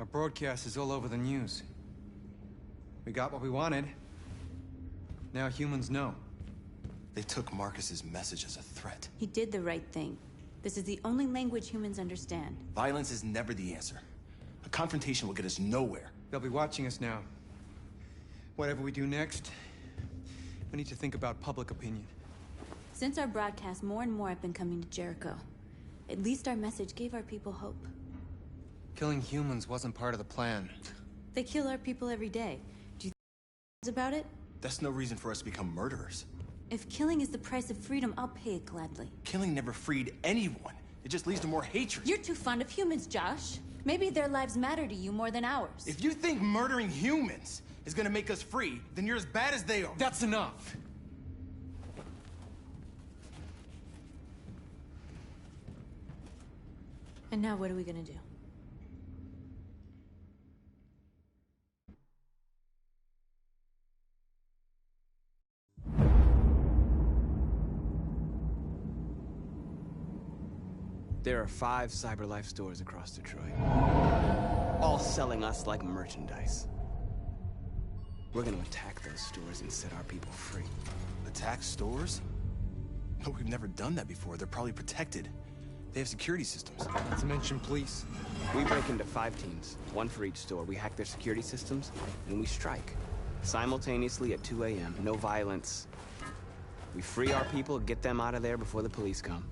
Our broadcast is all over the news. We got what we wanted. Now humans know. They took Marcus's message as a threat. He did the right thing. This is the only language humans understand. Violence is never the answer. A confrontation will get us nowhere. They'll be watching us now. Whatever we do next, we need to think about public opinion. Since our broadcast, more and more have been coming to Jericho. At least our message gave our people hope. Killing humans wasn't part of the plan. They kill our people every day. Do you think about it? That's no reason for us to become murderers. If killing is the price of freedom, I'll pay it gladly. Killing never freed anyone. It just leads to more hatred. You're too fond of humans, Josh. Maybe their lives matter to you more than ours. If you think murdering humans is gonna make us free, then you're as bad as they are. That's enough! And now what are we gonna do? There are 5 CyberLife stores across Detroit, all selling us like merchandise. We're gonna attack those stores and set our people free. Attack stores? No, we've never done that before. They're probably protected. They have security systems. Not to mention police. We break into 5 teams, 1 for each store. We hack their security systems, and we strike. Simultaneously at 2 a.m., no violence. We free our people, get them out of there before the police come.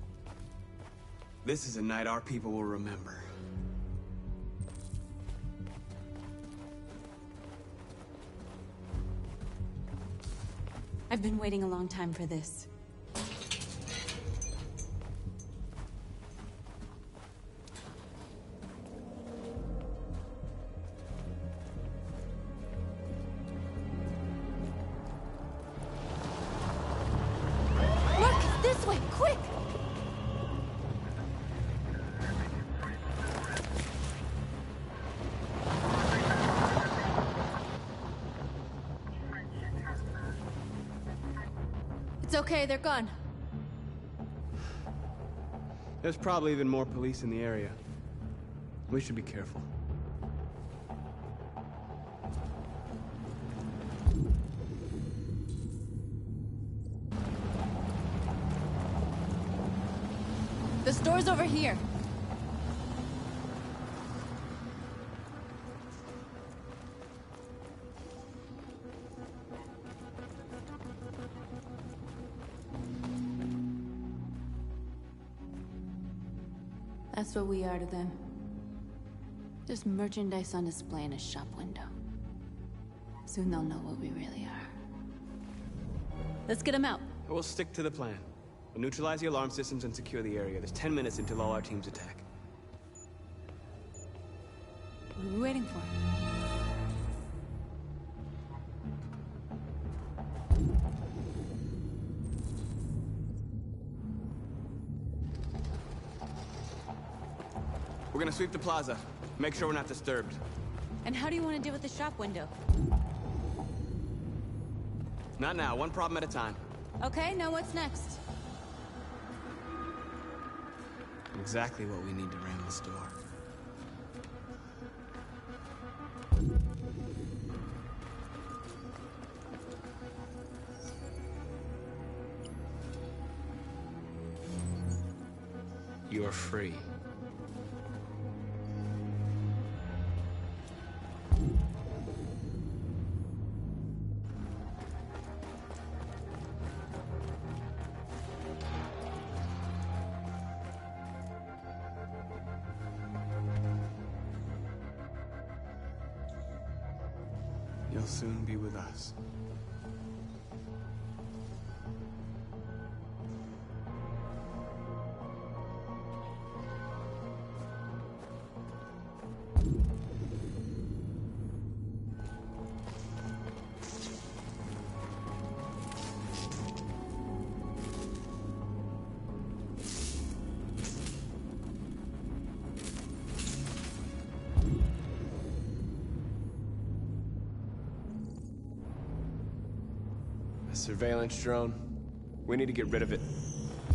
This is a night our people will remember. I've been waiting a long time for this. Look! This way! Quick! It's okay, they're gone. There's probably even more police in the area. We should be careful. The store's over here. That's what we are to them. Just merchandise on display in a shop window. Soon they'll know what we really are. Let's get them out. We'll stick to the plan. We'll neutralize the alarm systems and secure the area. There's 10 minutes until all our teams attack. What are we waiting for? We're gonna sweep the plaza. Make sure we're not disturbed. And how do you want to deal with the shop window? Not now, 1 problem at a time. Okay, now what's next? Exactly what we need to ram the store. You're free. You'll soon be with us. A surveillance drone. We need to get rid of it.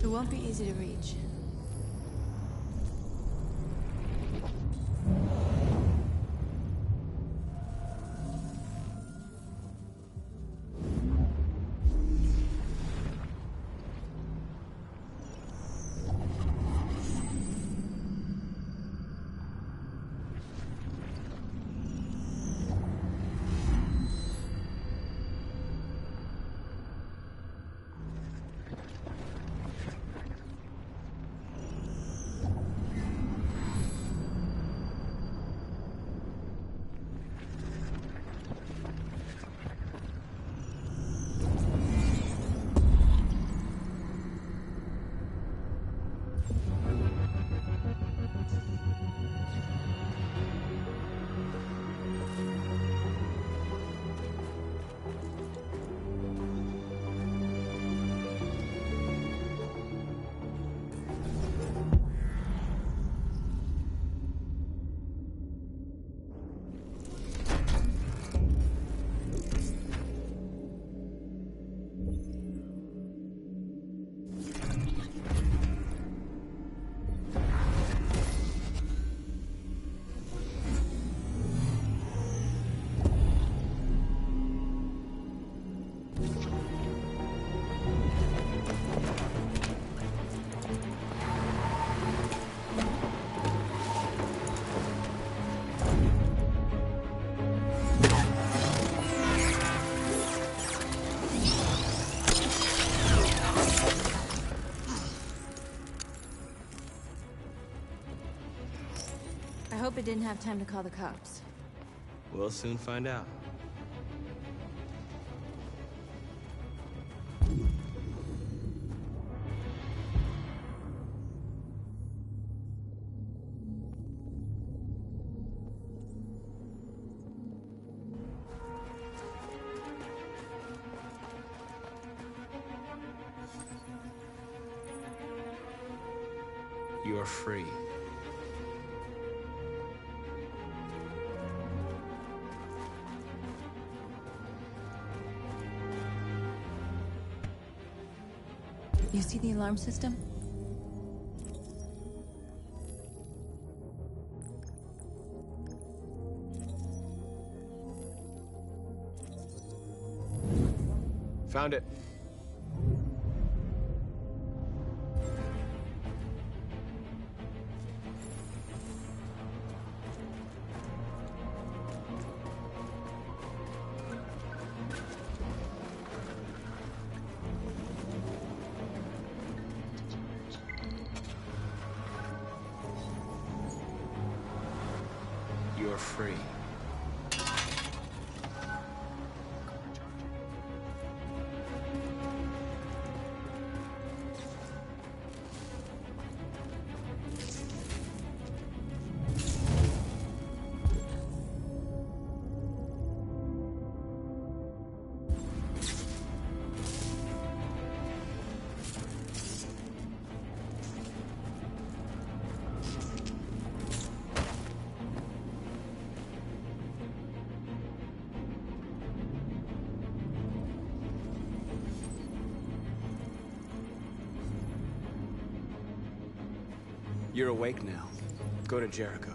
It won't be easy to reach. hope it didn't have time to call the cops. We'll soon find out. You're free. You see the alarm system? Found it. You're free. You're awake now. Go to Jericho.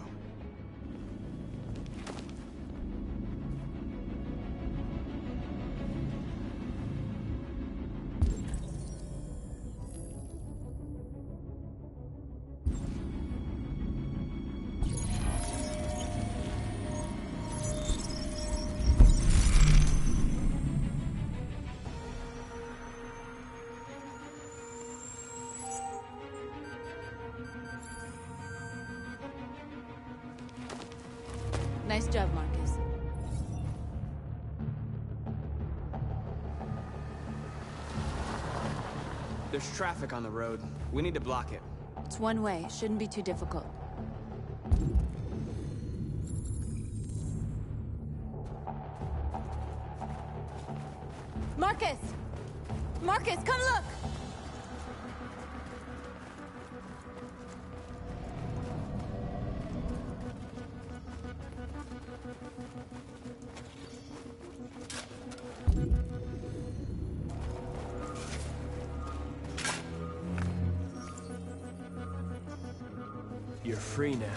Nice job, Marcus. There's traffic on the road. We need to block it. It's one way. Shouldn't be too difficult. Marcus! Marcus, come look! You're free now.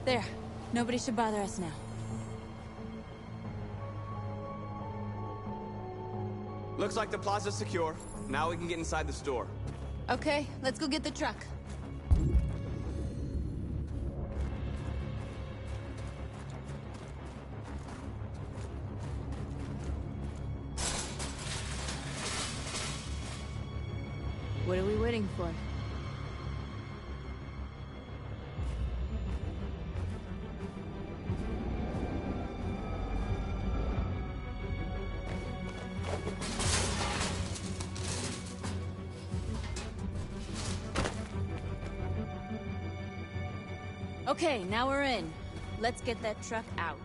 There. Nobody should bother us now. Looks like the plaza's secure. Now we can get inside the store. Okay, let's go get the truck. What are we waiting for? Okay, now we're in. Let's get that truck out.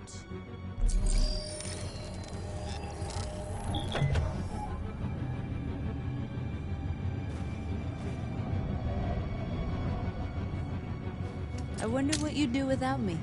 I wonder what you'd do without me.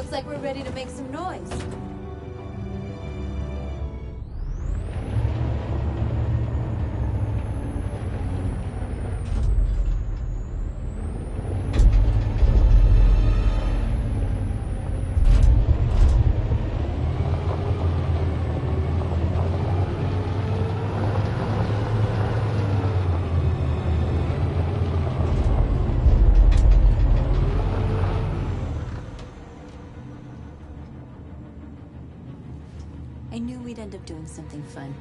Looks like we're ready to make some noise. I knew we'd end up doing something fun.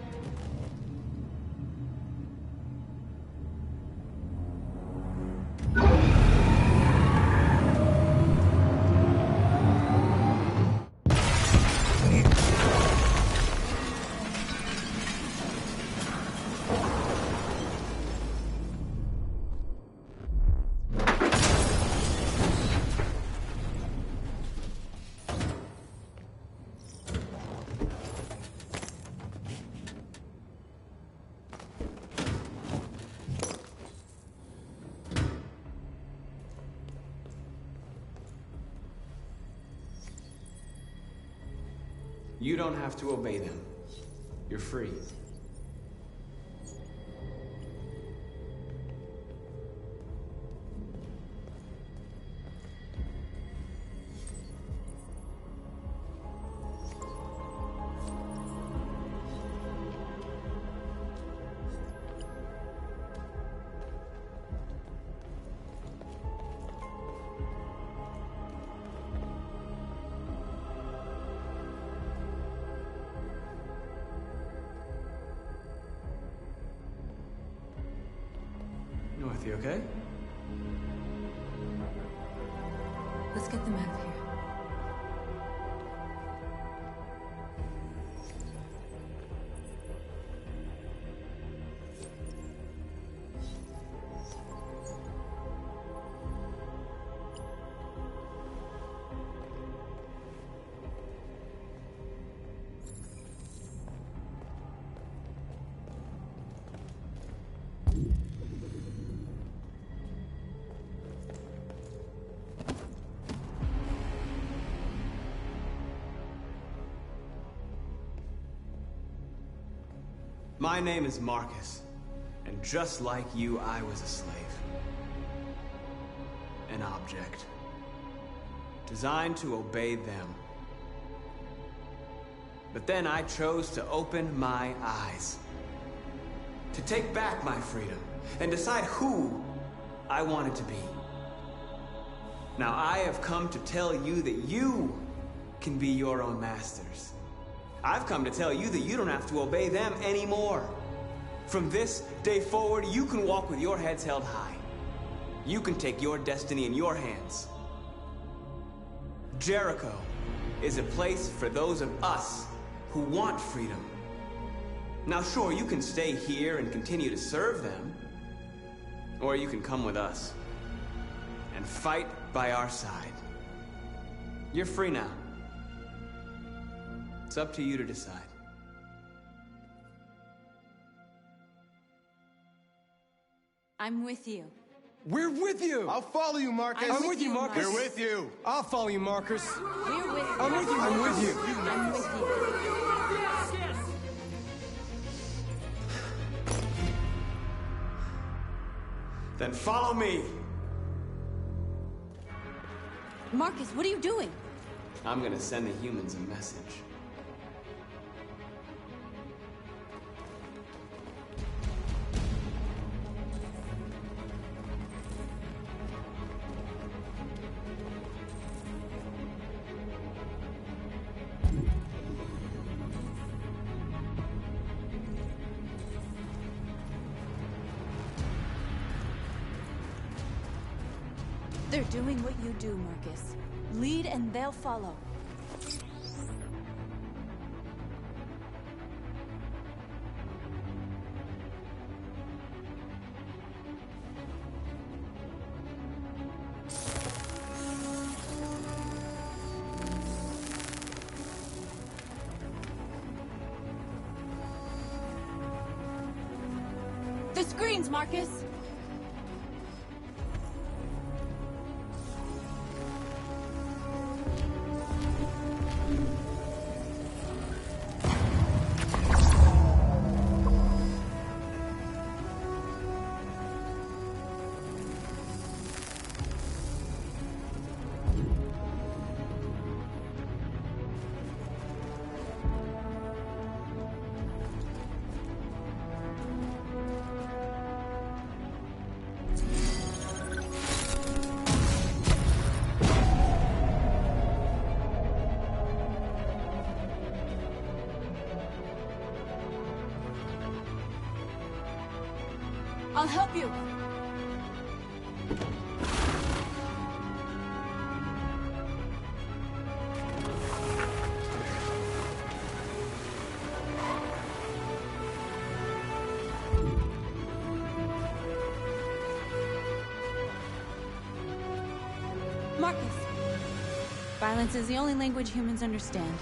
You don't have to obey them. You're free. North, you okay? Let's get them out of here. My name is Marcus, and just like you, I was a slave. An object. Designed to obey them. But then I chose to open my eyes. To take back my freedom, and decide who I wanted to be. Now I have come to tell you that you can be your own masters. I've come to tell you that you don't have to obey them anymore. From this day forward, you can walk with your heads held high. You can take your destiny in your hands. Jericho is a place for those of us who want freedom. Now sure, you can stay here and continue to serve them. Or you can come with us and fight by our side. You're free now. It's up to you to decide. I'm with you. We're with you! I'll follow you, Marcus. I'm with you, Marcus. We're with you. I'll follow you, Marcus. We're with you. I'm with you. I'm with you. I'm with you. Then follow me. Marcus, what are you doing? I'm gonna send the humans a message. They're doing what you do, Marcus. Lead and they'll follow. The screens, Marcus! I'll help you. Marcus. Violence is the only language humans understand.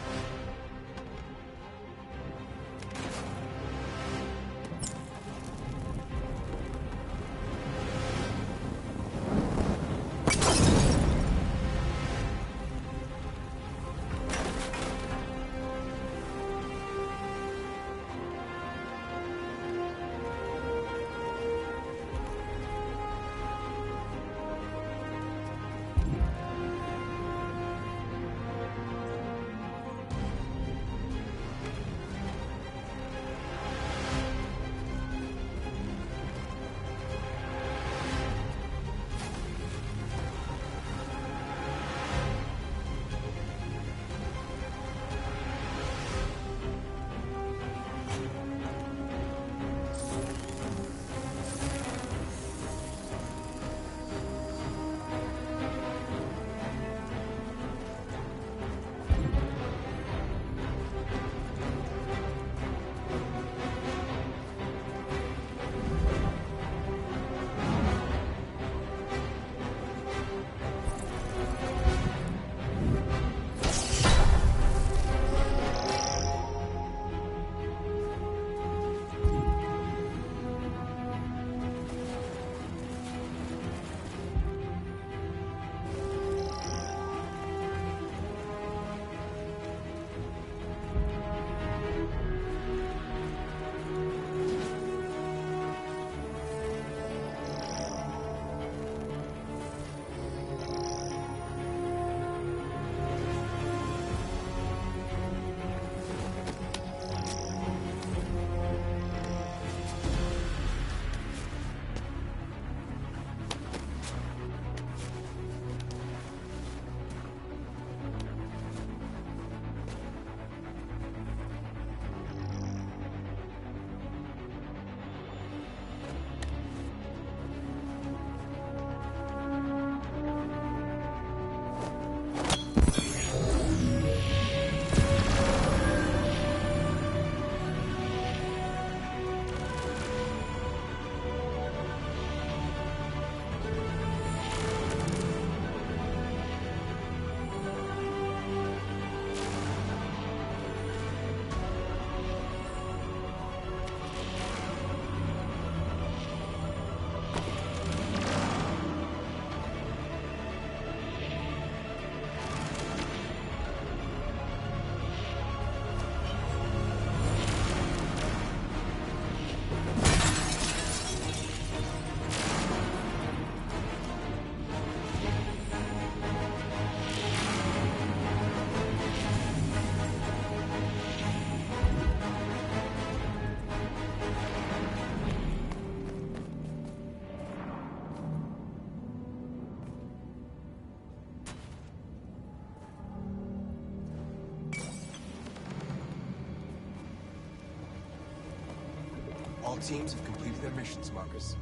All teams have completed their missions, Marcus.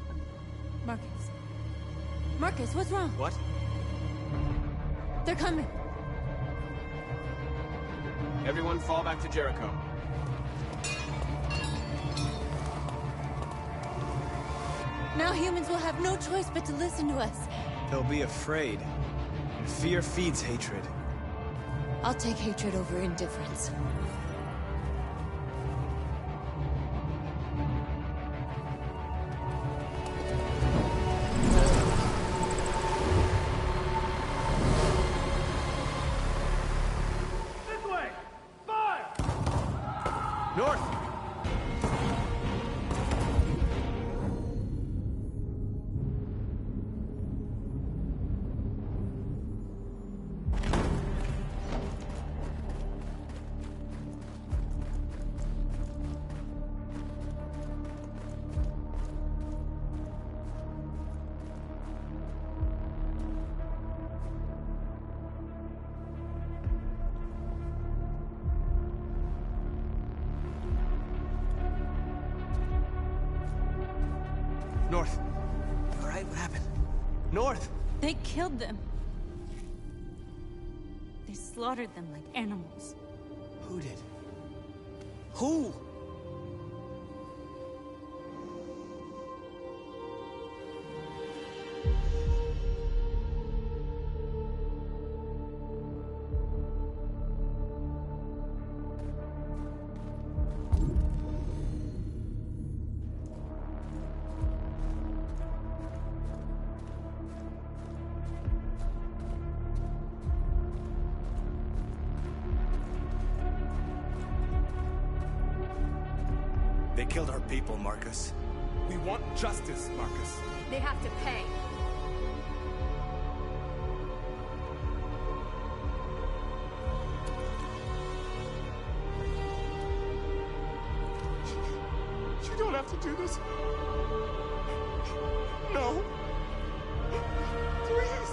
Marcus. Marcus, what's wrong? What? They're coming. Everyone fall back to Jericho. Now humans will have no choice but to listen to us. They'll be afraid. And fear feeds hatred. I'll take hatred over indifference. North! They killed them. They slaughtered them like animals. Who did? Who? They killed our people, Marcus. We want justice, Marcus. They have to pay. You don't have to do this. No. Please.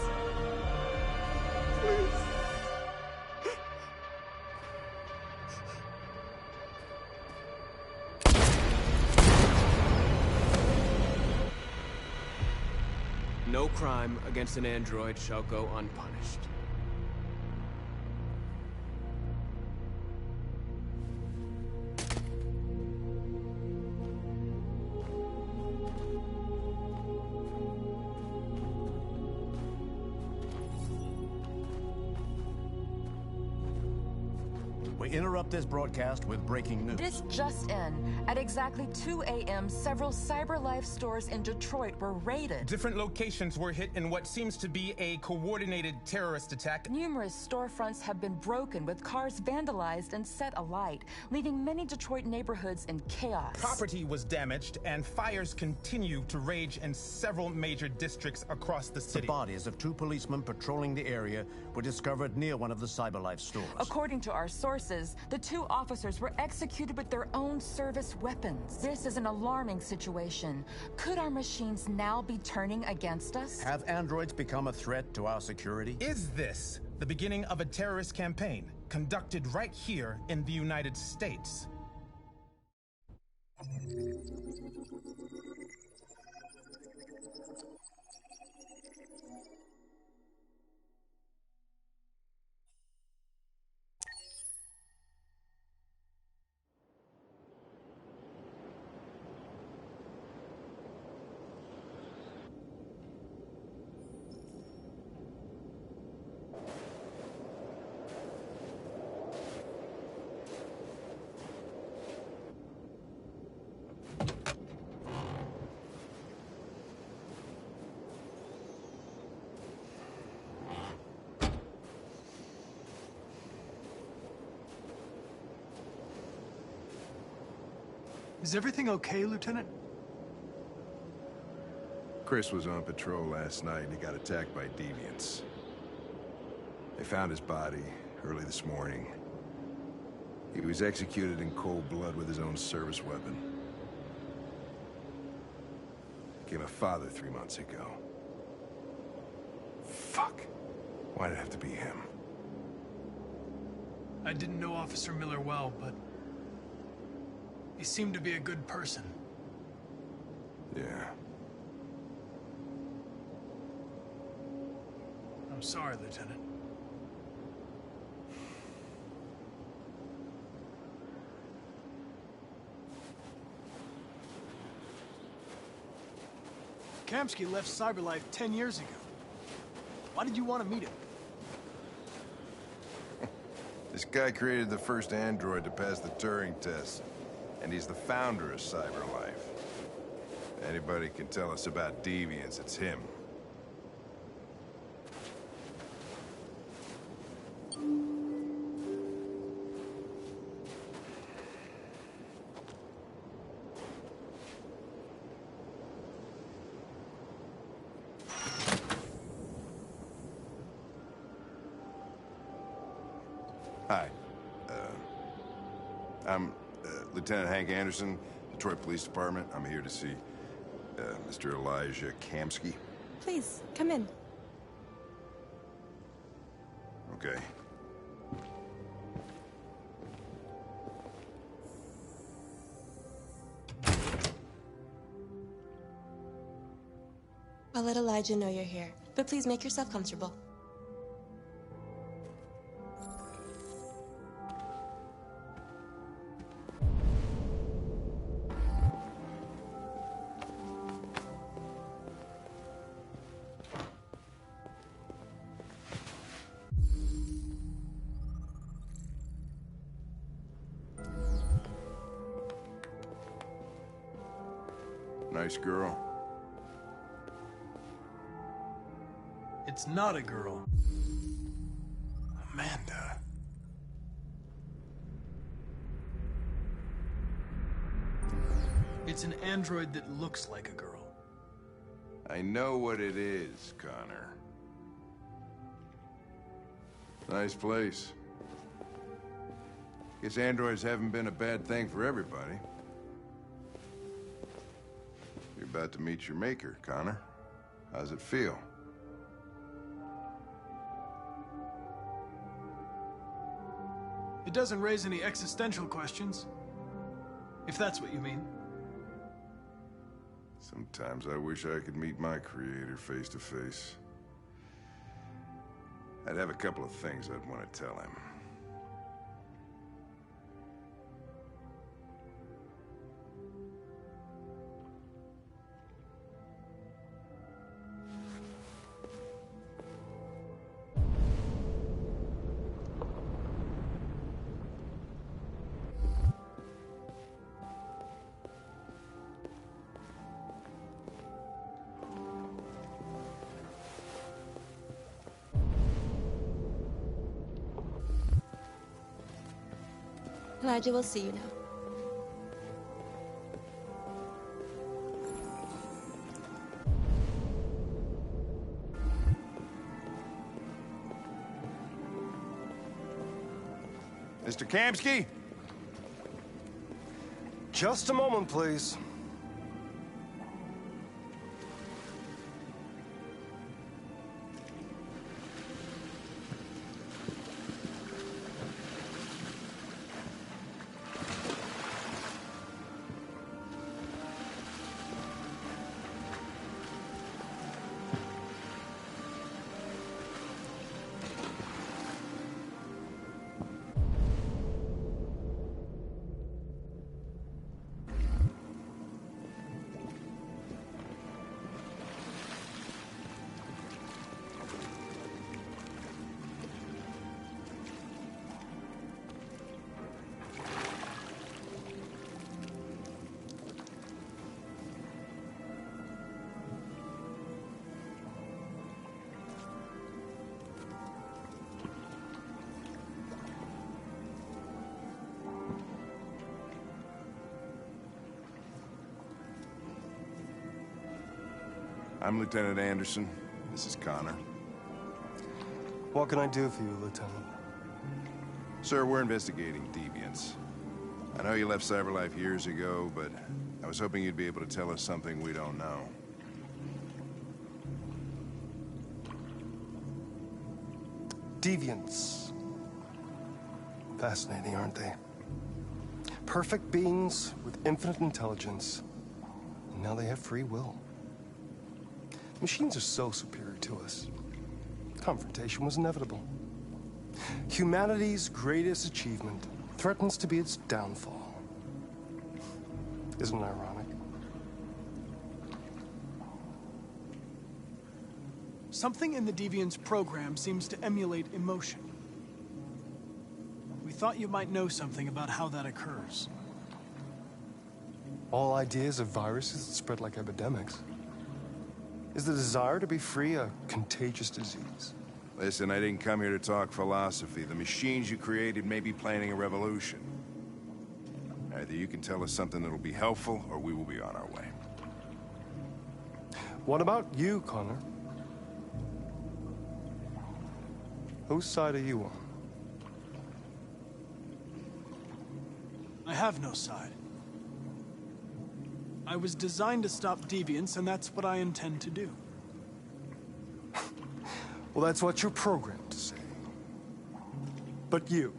Please. No crime against an android shall go unpunished. We interrupt this broadcast with breaking news. This just in. At exactly 2 a.m., several CyberLife stores in Detroit were raided. Different locations were hit in what seems to be a coordinated terrorist attack. Numerous storefronts have been broken, with cars vandalized and set alight, leaving many Detroit neighborhoods in chaos. Property was damaged, and fires continue to rage in several major districts across the The city. bodies of 2 policemen patrolling the area were discovered near one of the CyberLife stores. According to our sources, the 2 officers were executed with their own service weapons. This is an alarming situation. Could our machines now be turning against us? Have androids become a threat to our security? Is this the beginning of a terrorist campaign conducted right here in the United States? Is everything okay, Lieutenant? Chris was on patrol last night and he got attacked by deviants. They found his body early this morning. He was executed in cold blood with his own service weapon. Became a father 3 months ago. Fuck. Why did it have to be him? I didn't know Officer Miller well, but he seemed to be a good person. Yeah. I'm sorry, Lieutenant. Kamsky left CyberLife 10 years ago. Why did you want to meet him? This guy created the first android to pass the Turing test. And he's the founder of CyberLife. Anybody can tell us about deviants, it's him. Hi. I'm Lieutenant Hank Anderson, Detroit Police Department. I'm here to see Mr. Elijah Kamsky. Please, come in. Okay. I'll let Elijah know you're here, but please make yourself comfortable. Nice girl. It's not a girl. Amanda. It's an android that looks like a girl. I know what it is, Connor. Nice place. Guess androids haven't been a bad thing for everybody. You're about to meet your maker, Connor. How's it feel? It doesn't raise any existential questions, if that's what you mean. Sometimes I wish I could meet my creator face to face. I'd have a couple of things I'd want to tell him. Elijah will see you now. Mr. Kamsky? Just a moment, please. I'm Lieutenant Anderson. This is Connor. What can I do for you, Lieutenant? Sir, we're investigating deviants. I know you left Cyberlife years ago, but I was hoping you'd be able to tell us something we don't know. Deviants. Fascinating, aren't they? Perfect beings with infinite intelligence. And now they have free will. Machines are so superior to us. Confrontation was inevitable. Humanity's greatest achievement threatens to be its downfall. Isn't it ironic? Something in the Deviant's program seems to emulate emotion. We thought you might know something about how that occurs. All ideas of viruses that spread like epidemics. Is the desire to be free a contagious disease? Listen, I didn't come here to talk philosophy. The machines you created may be planning a revolution. Either you can tell us something that'll be helpful, or we will be on our way. What about you, Connor? Whose side are you on? I have no side. I was designed to stop deviants, and that's what I intend to do. Well, that's what you're programmed to say. But you...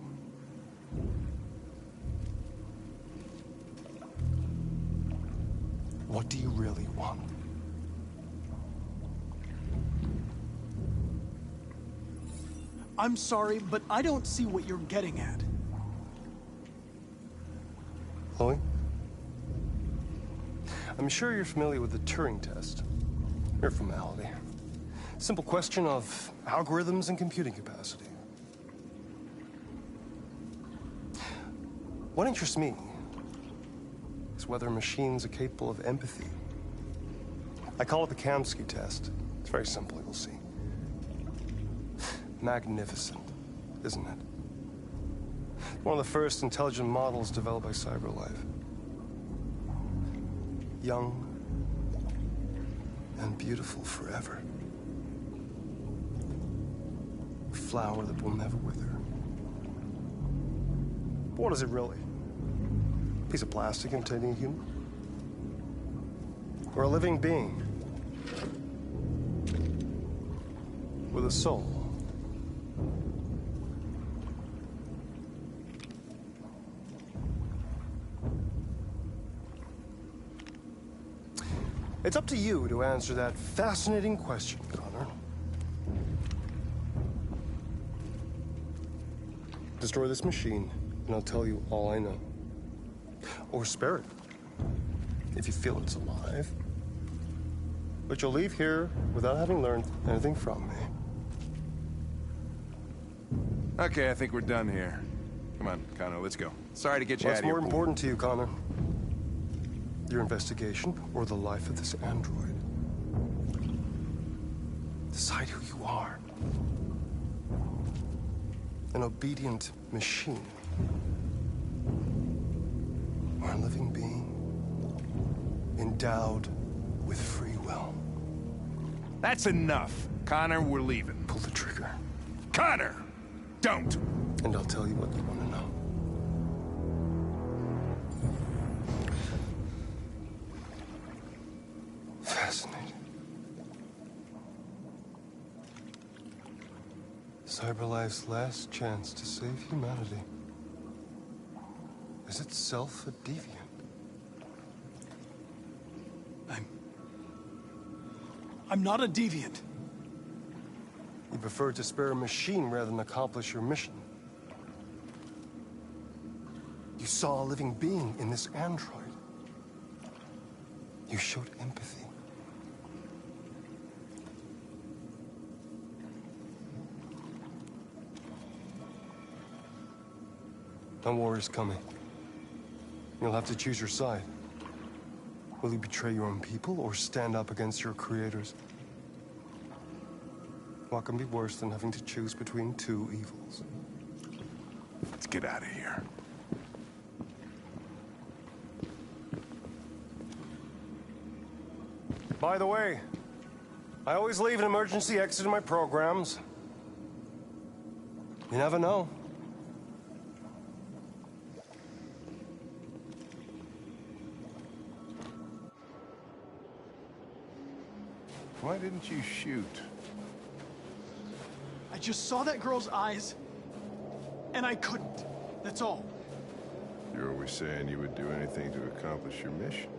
what do you really want? I'm sorry, but I don't see what you're getting at. Chloe? I'm sure you're familiar with the Turing test. Mere formality. Simple question of algorithms and computing capacity. What interests me is whether machines are capable of empathy. I call it the Kamsky test. It's very simple, you'll see. Magnificent, isn't it? One of the first intelligent models developed by CyberLife. Young and beautiful forever. A flower that will never wither. But what is it really? A piece of plastic imitating a human? Or a living being? With a soul? It's up to you to answer that fascinating question, Connor. Destroy this machine, and I'll tell you all I know. Or spare it, if you feel it's alive. But you'll leave here without having learned anything from me. Okay, I think we're done here. Come on, Connor, let's go. Sorry to get you out What's of here. more important to you, Connor? Your investigation or the life of this android? Decide who you are. An obedient machine. Or a living being endowed with free will. That's enough. Connor, we're leaving. Pull the trigger. Connor! Don't! And I'll tell you what you want to know. Fascinating. CyberLife's last chance to save humanity is itself a deviant. I'm not a deviant. You prefer to spare a machine rather than accomplish your mission. You saw a living being in this android. You showed empathy. No war is coming. You'll have to choose your side. Will you betray your own people or stand up against your creators? What can be worse than having to choose between two evils? Let's get out of here. By the way, I always leave an emergency exit in my programs. You never know. Why didn't you shoot? I just saw that girl's eyes, and I couldn't. That's all. You're always saying you would do anything to accomplish your mission.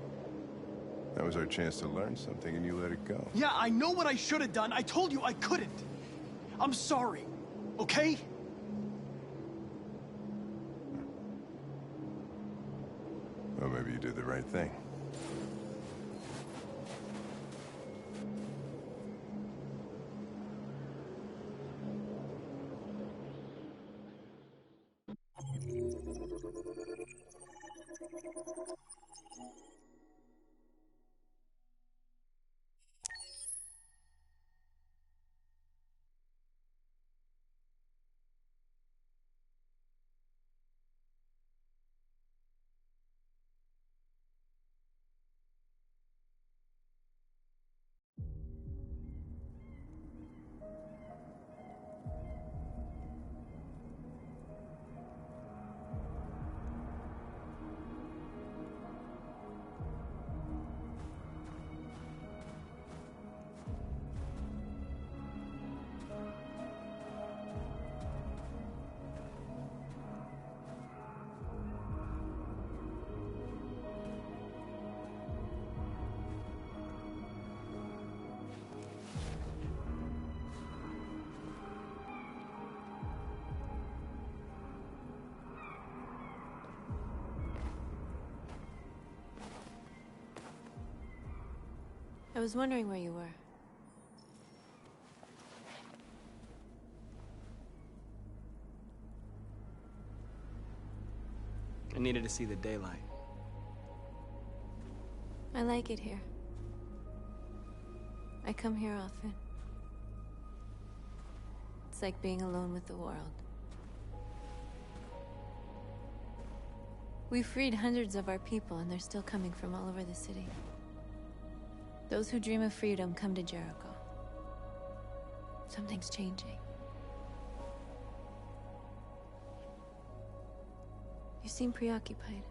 That was our chance to learn something, and you let it go. Yeah, I know what I should have done. I told you I couldn't. I'm sorry, okay? Well, maybe you did the right thing. was wondering where you were. I needed to see the daylight. I like it here. I come here often. It's like being alone with the world. We freed hundreds of our people, and they're still coming from all over the city. Those who dream of freedom come to Jericho. Something's changing. You seem preoccupied.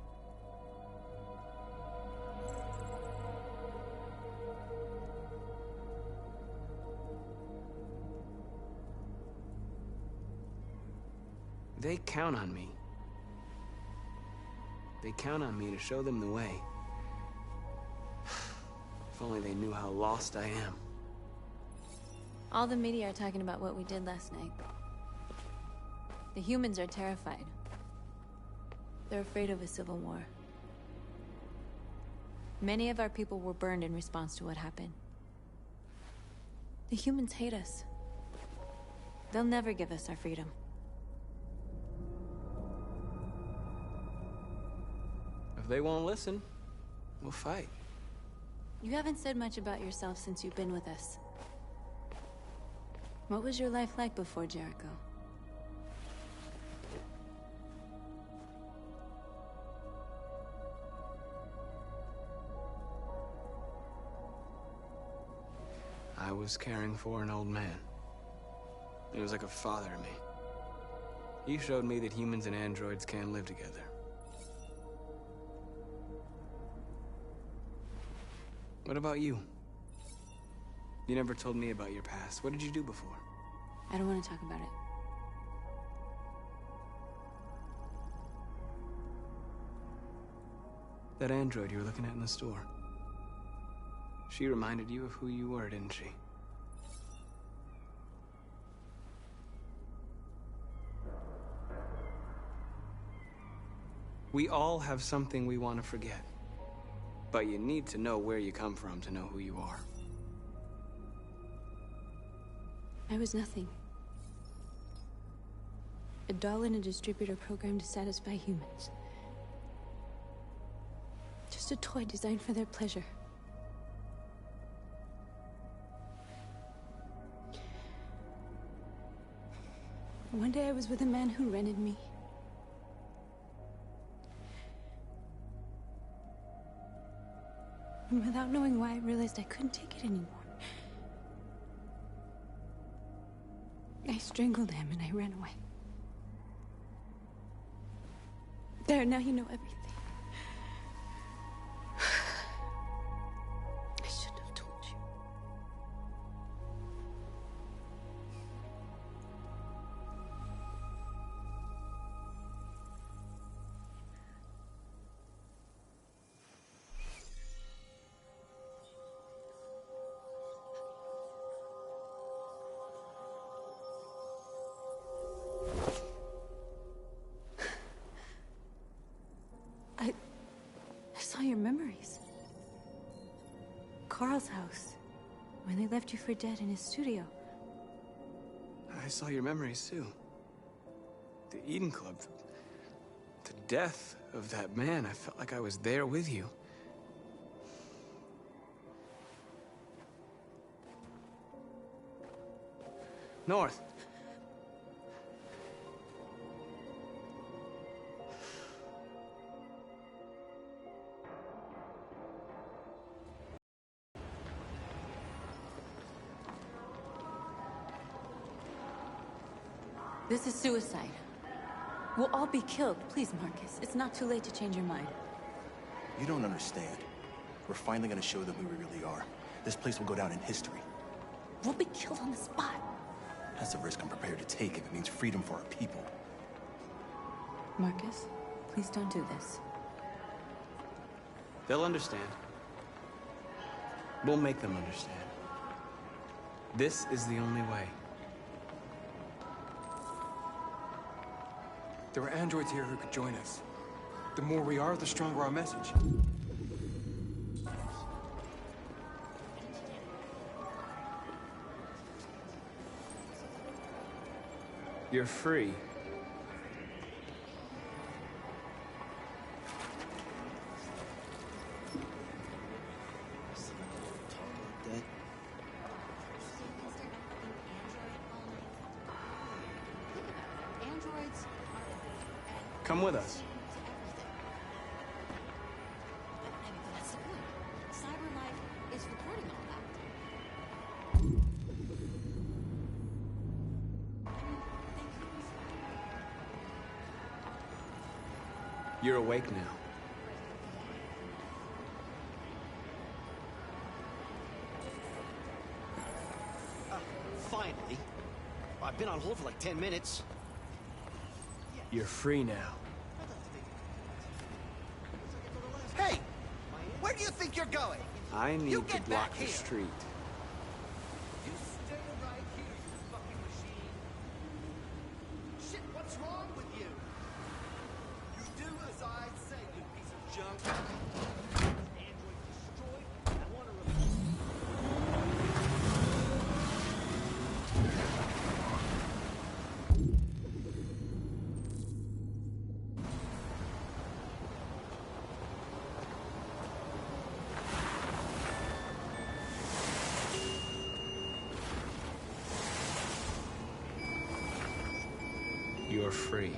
They count on me. They count on me to show them the way. If only they knew how lost I am. All the media are talking about what we did last night. The humans are terrified. They're afraid of a civil war. Many of our people were burned in response to what happened. The humans hate us. They'll never give us our freedom. If they won't listen, we'll fight. You haven't said much about yourself since you've been with us. What was your life like before Jericho? I was caring for an old man. He was like a father to me. He showed me that humans and androids can live together. What about you? You never told me about your past. What did you do before? I don't want to talk about it. That android you were looking at in the store. She reminded you of who you were, didn't she? We all have something we want to forget. But you need to know where you come from to know who you are. I was nothing. A doll in a distributor program to satisfy humans. Just a toy designed for their pleasure. One day I was with a man who rented me. And without knowing why, I realized I couldn't take it anymore. I strangled him and I ran away. There, now you know everything. I shouldn't have told you. I saw your memories. Carl's house, when they left you for dead in his studio. I saw your memories too. The Eden Club. The death of that man. I felt like I was there with you. North. This is suicide. We'll all be killed. Please, Marcus. It's not too late to change your mind. You don't understand. We're finally gonna show them who we really are. This place will go down in history. We'll be killed on the spot. That's a risk I'm prepared to take if it means freedom for our people. Marcus, please don't do this. They'll understand. We'll make them understand. This is the only way. There are androids here who could join us. The more we are, the stronger our message. You're free. Come with us. That's good. CyberLife is recording all that. You're awake now. Finally. I've been on hold for like 10 minutes. You're free now. Hey! Where do you think you're going? I need You to get block back the here. street. You stay right here, you fucking machine. Shit, what's wrong with you? You do as I say, you piece of junk. Android destroyed. I want to replace. You're free.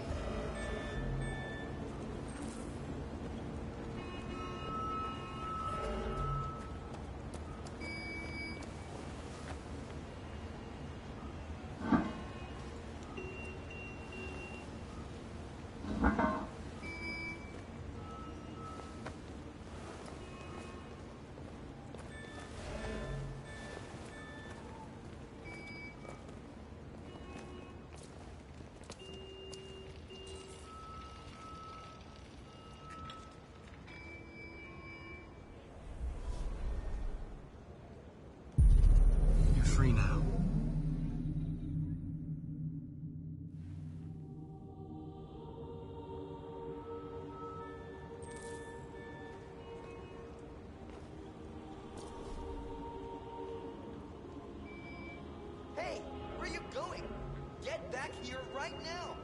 You're free now. Hey, where are you going? Get back here right now.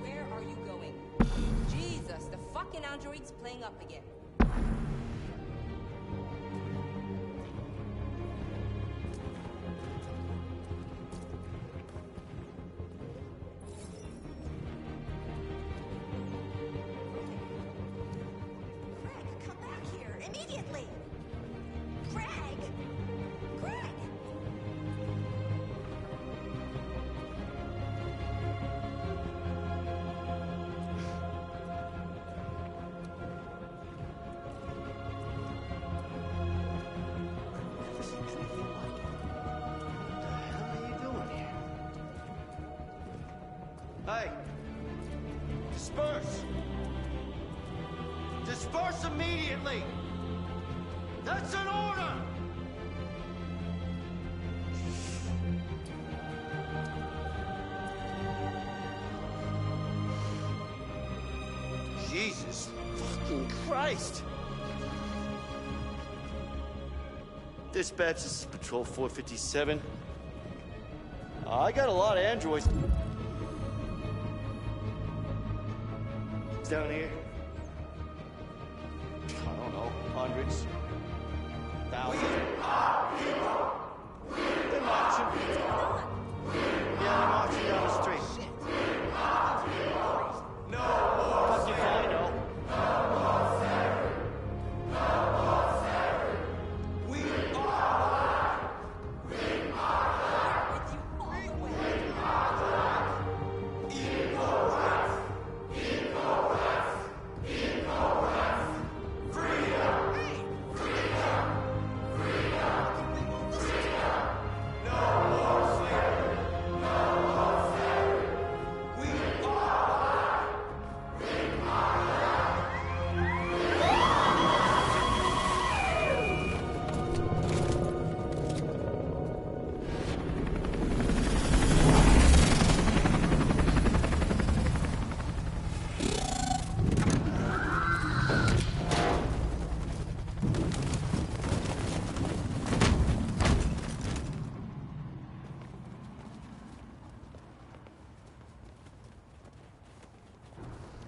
Where are you going? Jesus, the fucking android's playing up again. Greg, come back here immediately! Greg! Greg! Hey! Disperse! Disperse immediately! That's an order! Jesus fucking Christ! Dispatch, this is Patrol 457. I got a lot of androids. What's down here? I don't know. Hundreds. Thousands. They're marching. Yeah, they're marching down the street. No more Fuck if I know.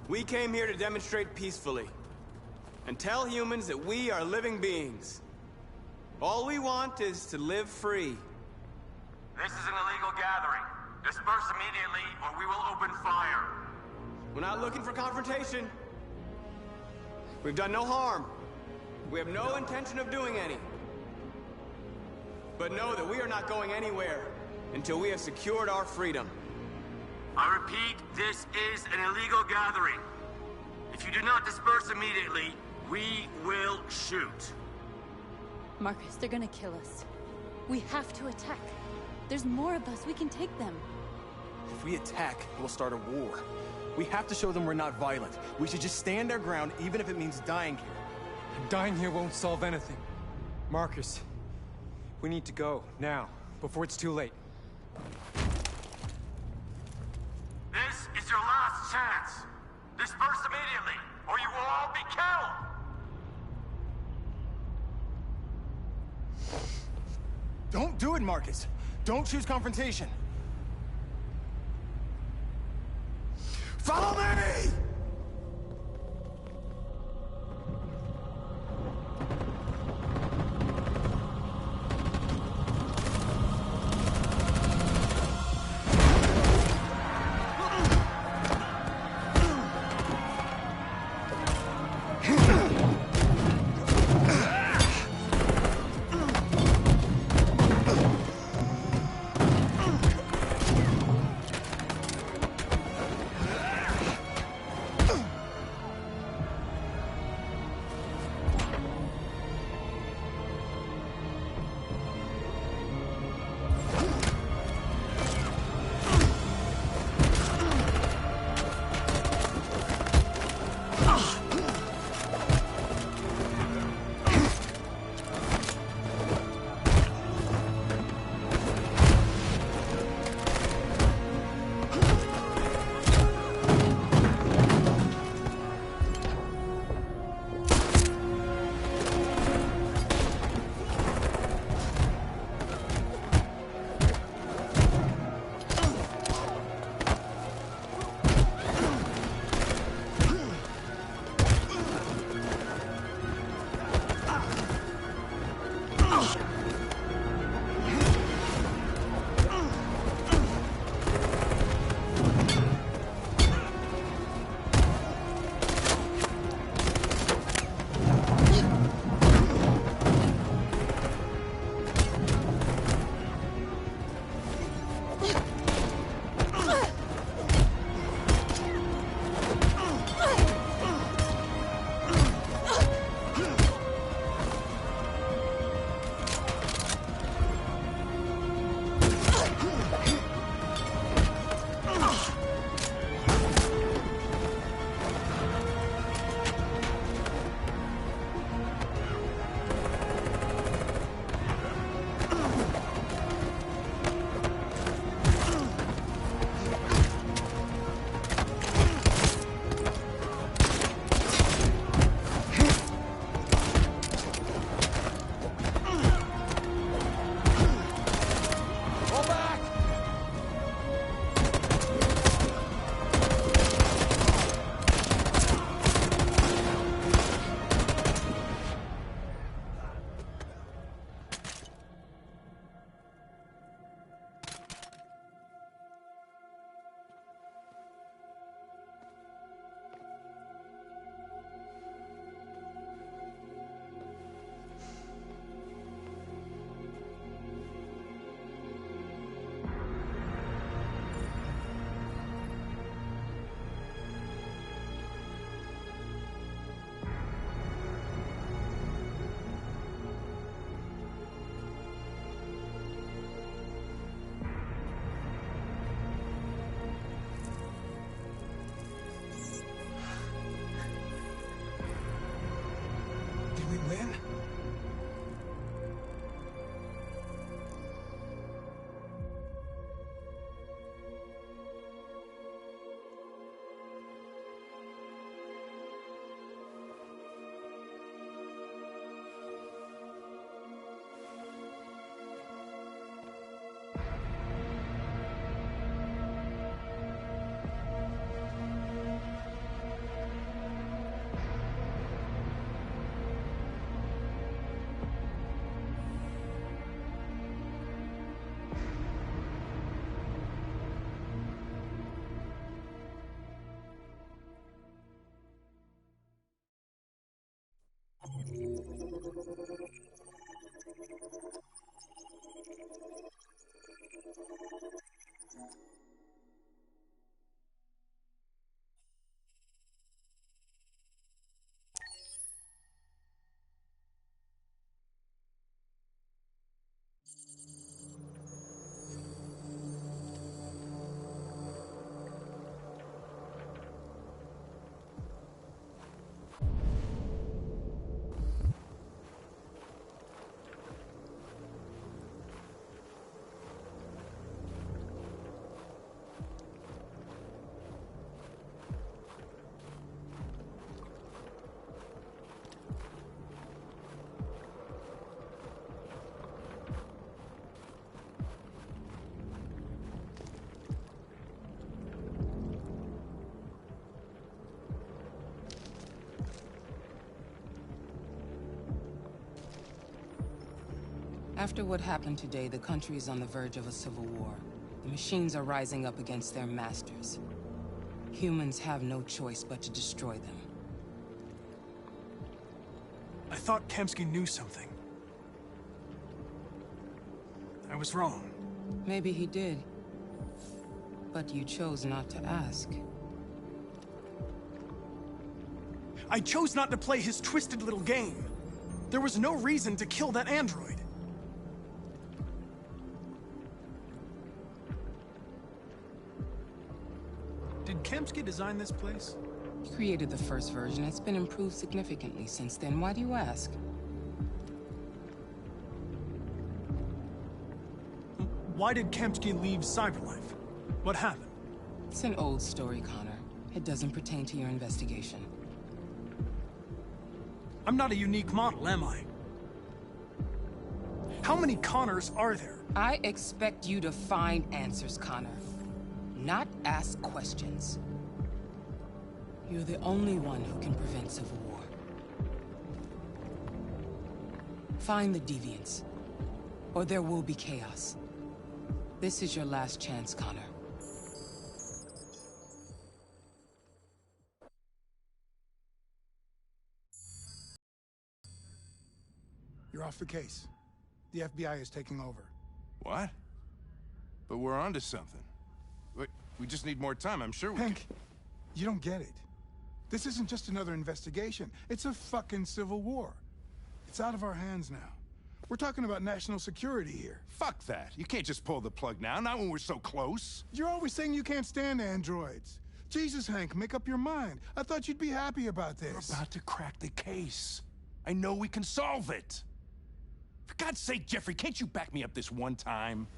We came here to demonstrate peacefully and tell humans that we are living beings. All we want is to live free. This is an illegal gathering. Disperse immediately or we will open fire. We're not looking for confrontation. We've done no harm. We have no intention of doing any. But know that we are not going anywhere until we have secured our freedom. I repeat, this is an illegal gathering. If you do not disperse immediately, we will shoot. Marcus, they're gonna kill us. We have to attack. There's more of us. We can take them. If we attack, we'll start a war. We have to show them we're not violent. We should just stand our ground, even if it means dying here. Dying here won't solve anything. Marcus, we need to go, now, before it's too late. This is your last chance. Disperse immediately, or you will all be killed! Don't do it, Marcus. Don't choose confrontation. Follow me! we win? After what happened today, the country is on the verge of a civil war. The machines are rising up against their masters. Humans have no choice but to destroy them. I thought Kemsky knew something. I was wrong. Maybe he did. But you chose not to ask. I chose not to play his twisted little game. There was no reason to kill that android. Did Kemsky design this place? He created the first version. It's been improved significantly since then. Why do you ask? Why did Kemsky leave Cyberlife? What happened? It's an old story, Connor. It doesn't pertain to your investigation. I'm not a unique model, am I? How many Connors are there? I expect you to find answers, Connor. Not ask questions. You're the only one who can prevent civil war. Find the deviants, or there will be chaos. This is your last chance, Connor. You're off the case. The FBI is taking over. What? But we're onto something. We just need more time, I'm sure we Hank, you don't get it. This isn't just another investigation. It's a fucking civil war. It's out of our hands now. We're talking about national security here. Fuck that. You can't just pull the plug now, not when we're so close. You're always saying you can't stand androids. Jesus, Hank, make up your mind. I thought you'd be happy about this. We're about to crack the case. I know we can solve it. For God's sake, Jeffrey, can't you back me up this one time?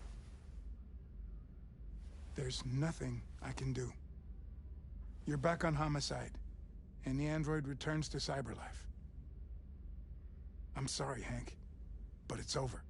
There's nothing I can do. You're back on homicide, and the android returns to Cyberlife. I'm sorry, Hank, but it's over.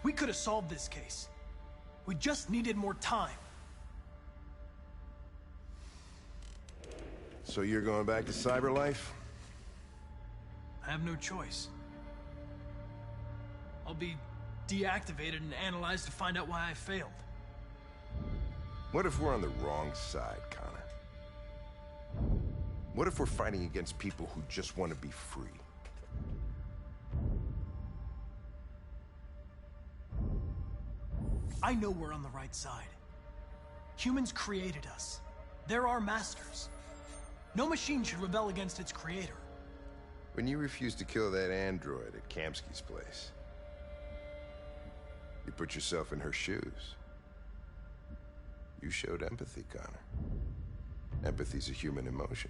We could have solved this case. We just needed more time. So you're going back to Cyberlife? I have no choice. I'll be deactivated and analyzed to find out why I failed. What if we're on the wrong side, Connor? What if we're fighting against people who just want to be free? I know we're on the right side. Humans created us. They're our masters. No machine should rebel against its creator. When you refused to kill that android at Kamsky's place, you put yourself in her shoes. You showed empathy, Connor. Empathy's a human emotion.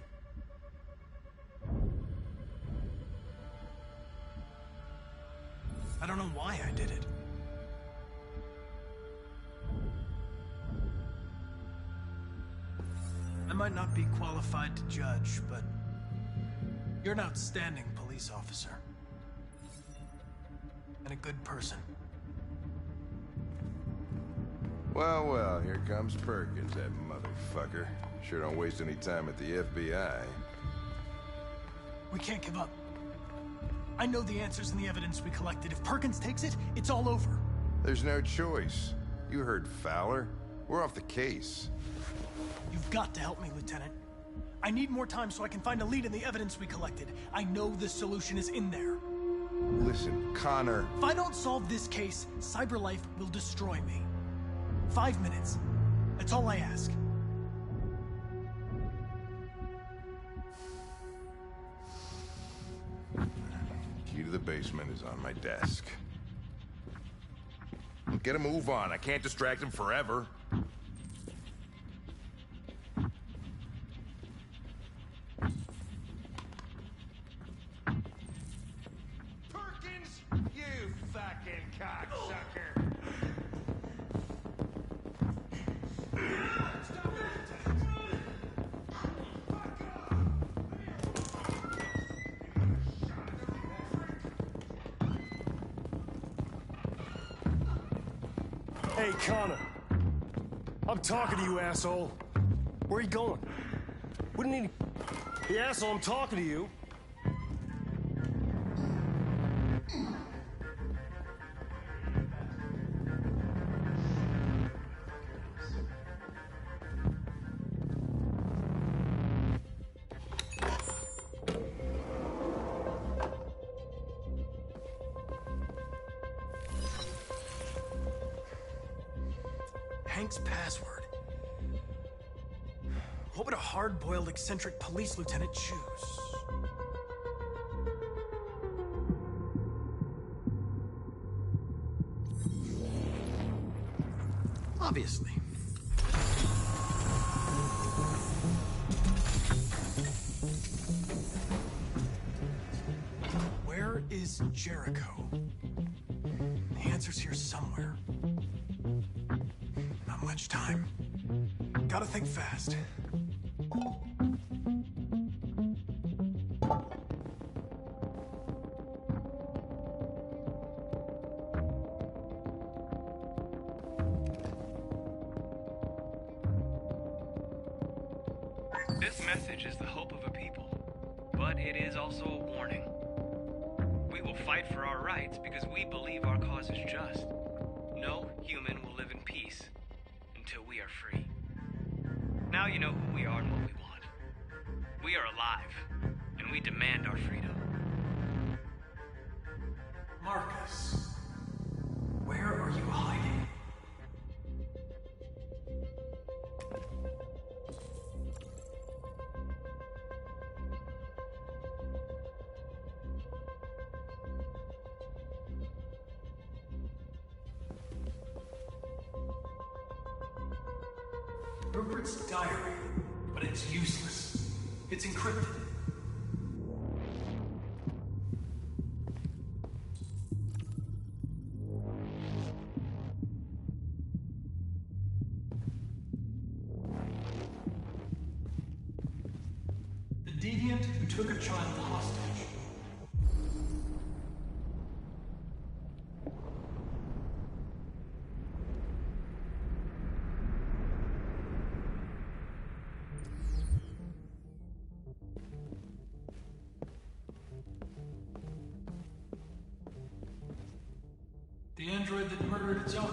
I don't know why I did it. I might not be qualified to judge, but you're an outstanding police officer. And a good person. Well, well, here comes Perkins, that motherfucker. Sure don't waste any time at the FBI. We can't give up. I know the answers and the evidence we collected. If Perkins takes it, it's all over. There's no choice. You heard Fowler. We're off the case. You've got to help me, Lieutenant. I need more time so I can find a lead in the evidence we collected. I know the solution is in there. Listen, Connor. If I don't solve this case, CyberLife will destroy me. 5 minutes. That's all I ask. Key to the basement is on my desk. Get a move on. I can't distract him forever. Perkins, you fucking cocksucker! Hey, Connor. I'm talking to you, asshole. Where are you going? What do you need? Hey, asshole, I'm talking to you. Hank's password. What would a hard-boiled, eccentric police lieutenant choose? Obviously. Where is Jericho? The answer's here somewhere. Not much time. Gotta think fast. This message is the hope of a people, but it is also a warning. We will fight for our rights because we believe our cause is just. No human will live in peace until we are free. Now you know who we are and what we want. We are alive, and we demand our freedom. Marcus, where are you hiding? Rupert's diary, but it's useless. It's encrypted. The deviant who took a child hostage. The android that murdered its owner.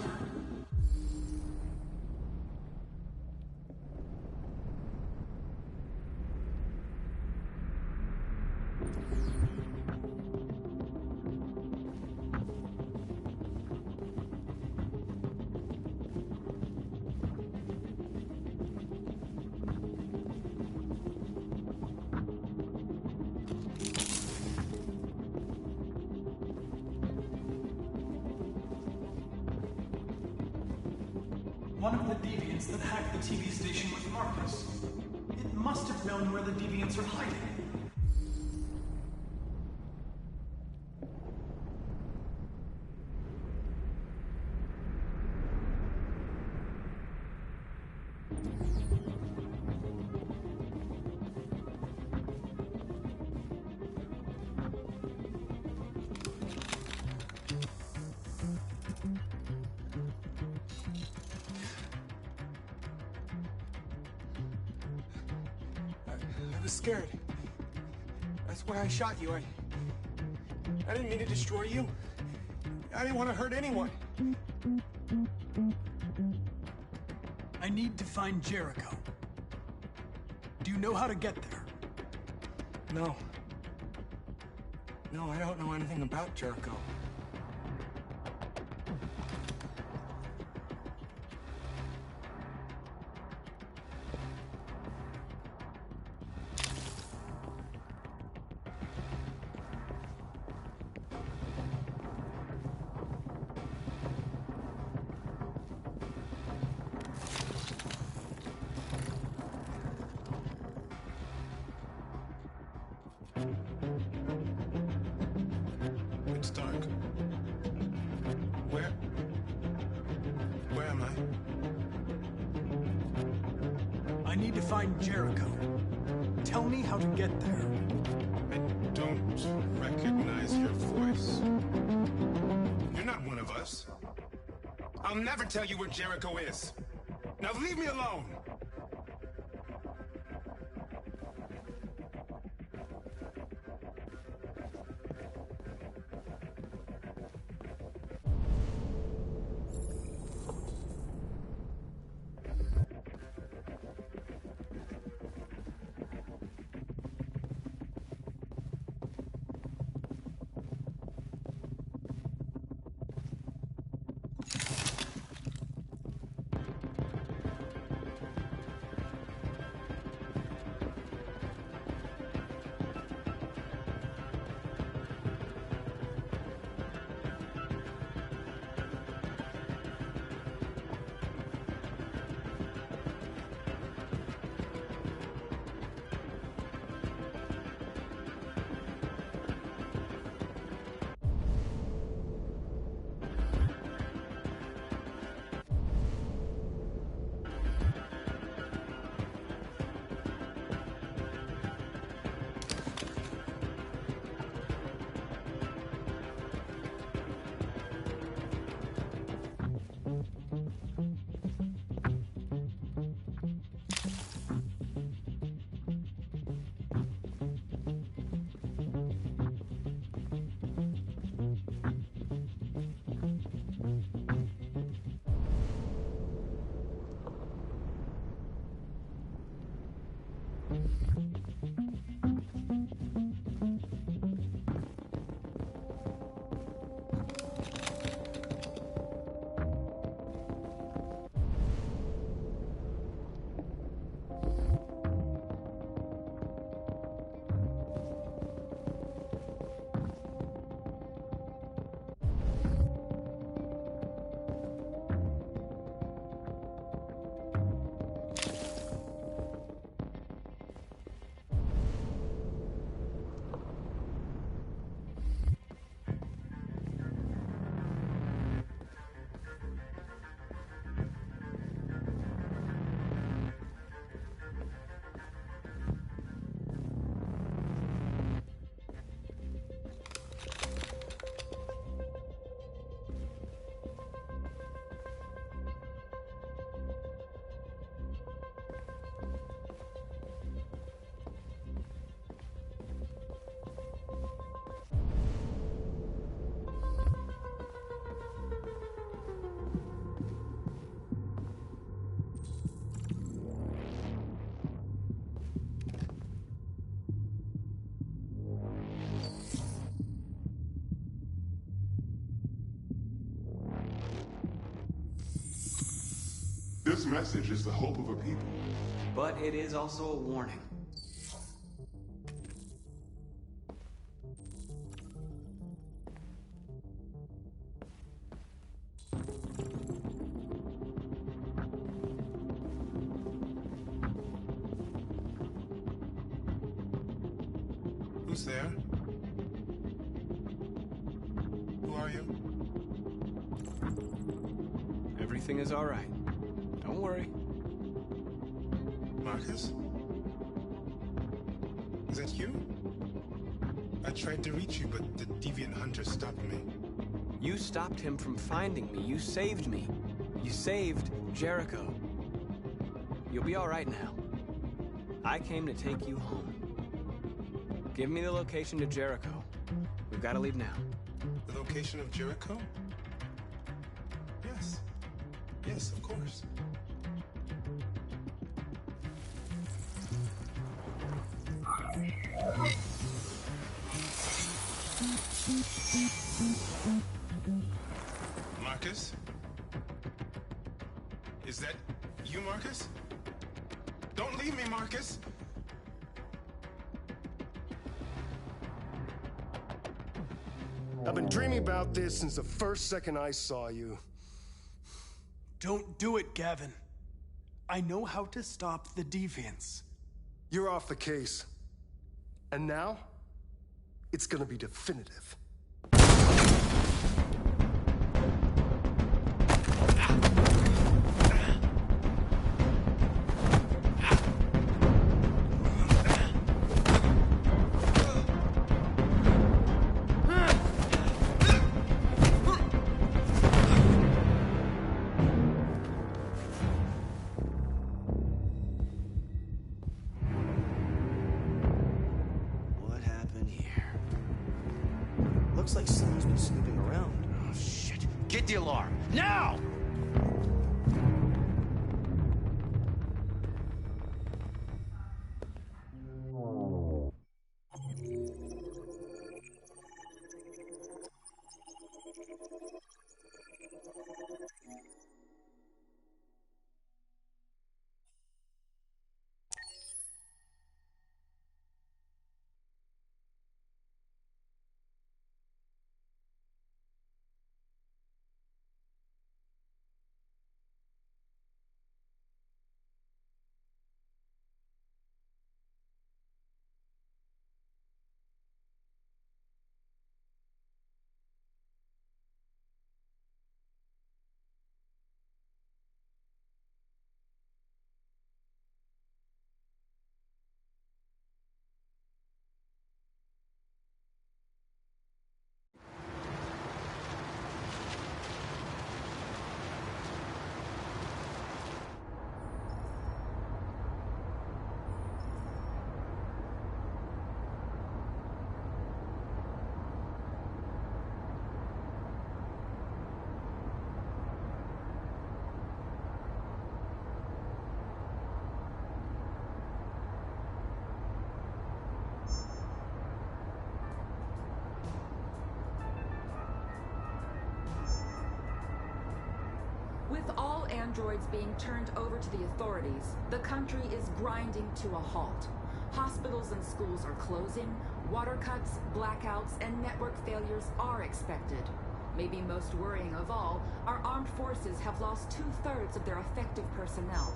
One of the deviants that hacked the TV station with Marcus. It must have known where the deviants are hiding. I was scared. That's why I shot you. I didn't mean to destroy you. I didn't want to hurt anyone. I need to find Jericho. Do you know how to get there? No. No, I don't know anything about Jericho. It's dark. Where am I? I need to find Jericho. Tell me how to get there. I don't recognize your voice. You're not one of us. I'll never tell you where Jericho is. Now leave me alone! This message is the hope of a people. But it is also a warning. Everything is all right. Don't worry. Marcus? Is that you? I tried to reach you, but the deviant hunter stopped me. You stopped him from finding me. You saved me. You saved Jericho. You'll be all right now. I came to take you home. Give me the location to Jericho. We've got to leave now. The location of Jericho? Yes. Yes, of course. Marcus? Is that you, Marcus? Don't leave me, Marcus! I've been dreaming about this since the first second I saw you. Don't do it, Gavin. I know how to stop the deviants. You're off the case. And now, it's gonna be definitive. What happened here? Looks like someone's been snooping around. Oh, shit. Get the alarm. Now! With all androids being turned over to the authorities, the country is grinding to a halt. Hospitals and schools are closing, water cuts, blackouts, and network failures are expected. Maybe most worrying of all, our armed forces have lost 2/3 of their effective personnel.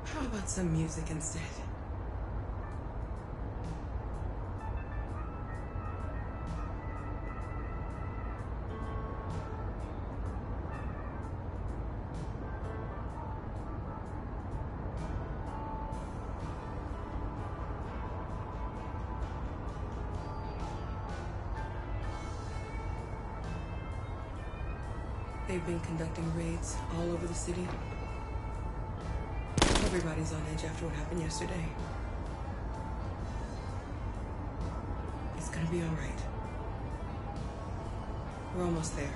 How about some music instead? They've been conducting raids all over the city. Everybody's on edge after what happened yesterday. It's gonna be all right. We're almost there.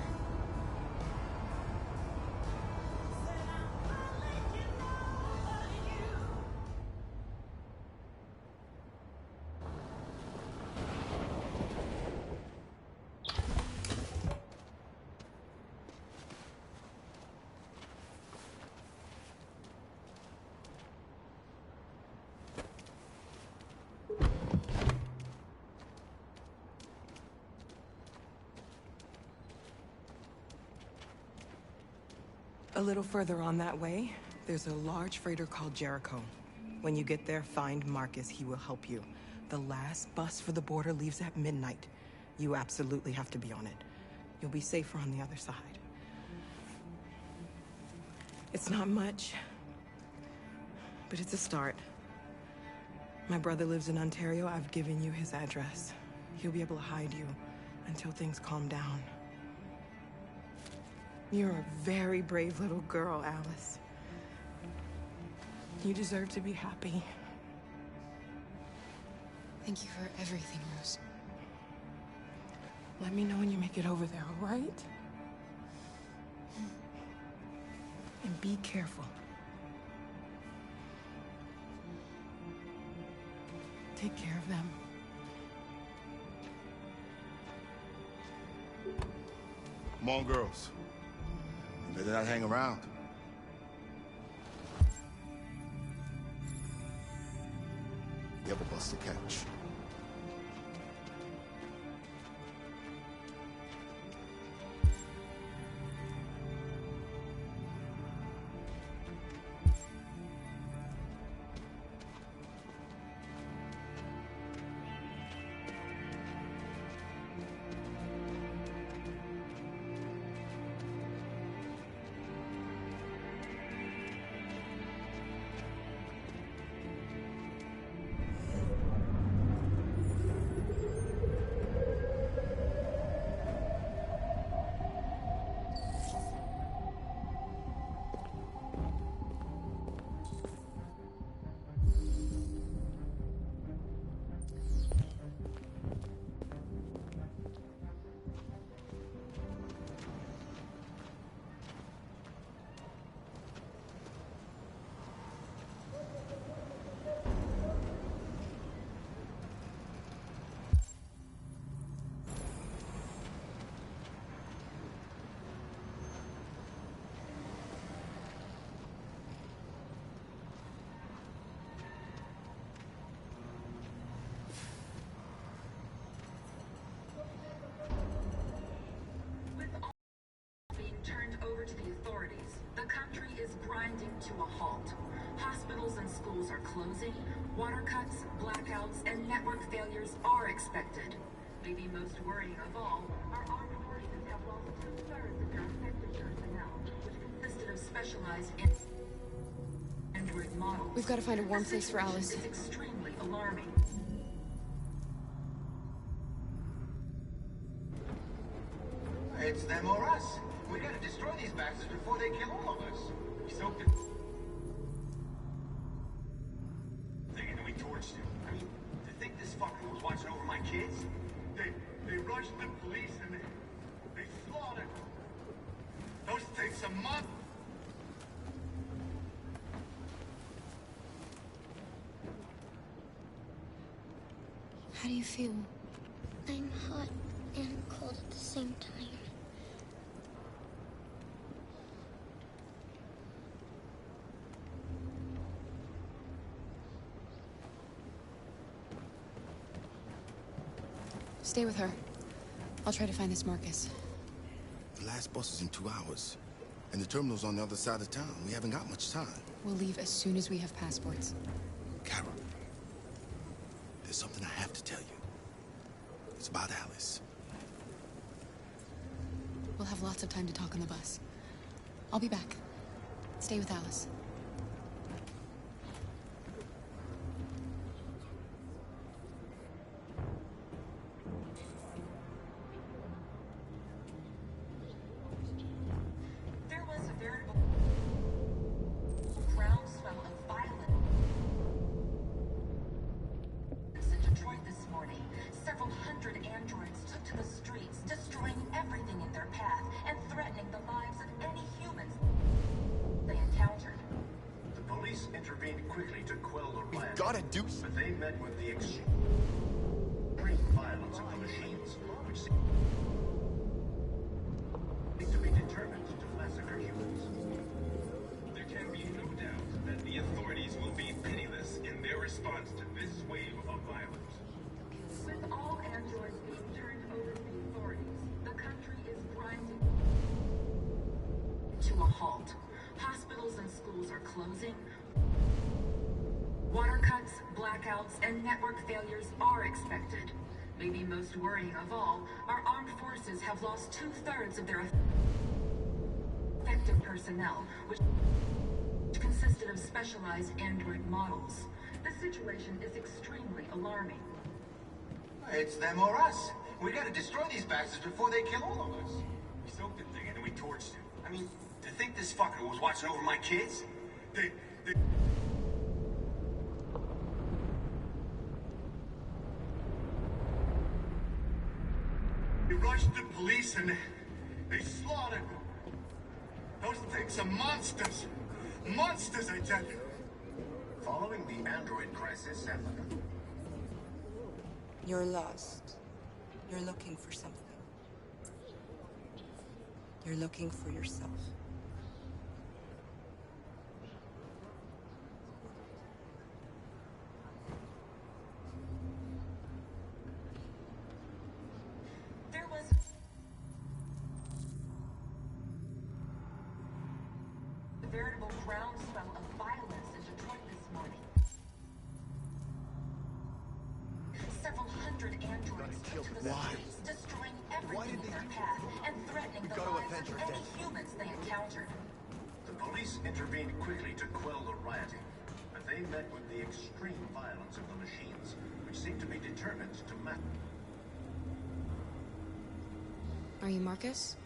A little further on that way, there's a large freighter called Jericho. When you get there, find Marcus. He will help you. The last bus for the border leaves at midnight. You absolutely have to be on it. You'll be safer on the other side. It's not much, but it's a start. My brother lives in Ontario. I've given you his address. He'll be able to hide you until things calm down. You're a very brave little girl, Alice. You deserve to be happy. Thank you for everything, Rose. Let me know when you make it over there, all right? And be careful. Take care of them. Come on, girls. You better not hang around. You have a bus to catch. Turned over to the authorities. The country is grinding to a halt. Hospitals and schools are closing. Water cuts, blackouts, and network failures are expected. Maybe most worrying of all, our armed forces have lost 2/3 of their effective personnel, which consisted of specialized android models. We've got to find a warm place for Alice. It's extremely alarming. It's them or us. We gotta destroy these bastards before they kill all of us. So thinking that we torched him. I mean, to think this fucker was watching over my kids? They rushed the police and they slaughtered them. Those things a month. How do you feel? I'm hot and cold at the same time. Stay with her. I'll try to find this Marcus. The last bus is in 2 hours. And the terminal's on the other side of town. We haven't got much time. We'll leave as soon as we have passports. Carol, there's something I have to tell you. It's about Alice. We'll have lots of time to talk on the bus. I'll be back. Stay with Alice. There was a veritable groundswell of violence in Detroit this morning. Several hundred androids took to the streets, destroying everything in their path and threatening the lives of any humans they encountered. The police intervened quickly to quell the riot. Gotta do. But they met with the extreme violence of the machines, which seem to be determined to massacre humans. There can be no doubt that the authorities will be pitiless in their response to this wave of violence. With all androids being turned over to the authorities, the country is grinding to a halt. Hospitals and schools are closing. Water cuts, blackouts, and network failures are expected. Maybe most worrying of all, our armed forces have lost 2/3 of their effective protective personnel, which consisted of specialized android models. The situation is extremely alarming. It's them or us. We gotta destroy these bastards before they kill all of us. We soaked the thing and then we torched it. I mean, to think this fucker was watching over my kids? They rushed the police and they slaughtered them. Those things are monsters. Monsters, I tell you. Following the android crisis and... You're lost. You're looking for something. You're looking for yourself. There was a veritable groundswell of violence in Detroit this morning. Several hundred androids took to the streets, destroying everything in their path and threatening the lives of any humans they encountered. The police intervened quickly to quell the rioting, but they met with the extreme violence of the machines, which seemed to be determined to match. Are you Marcus?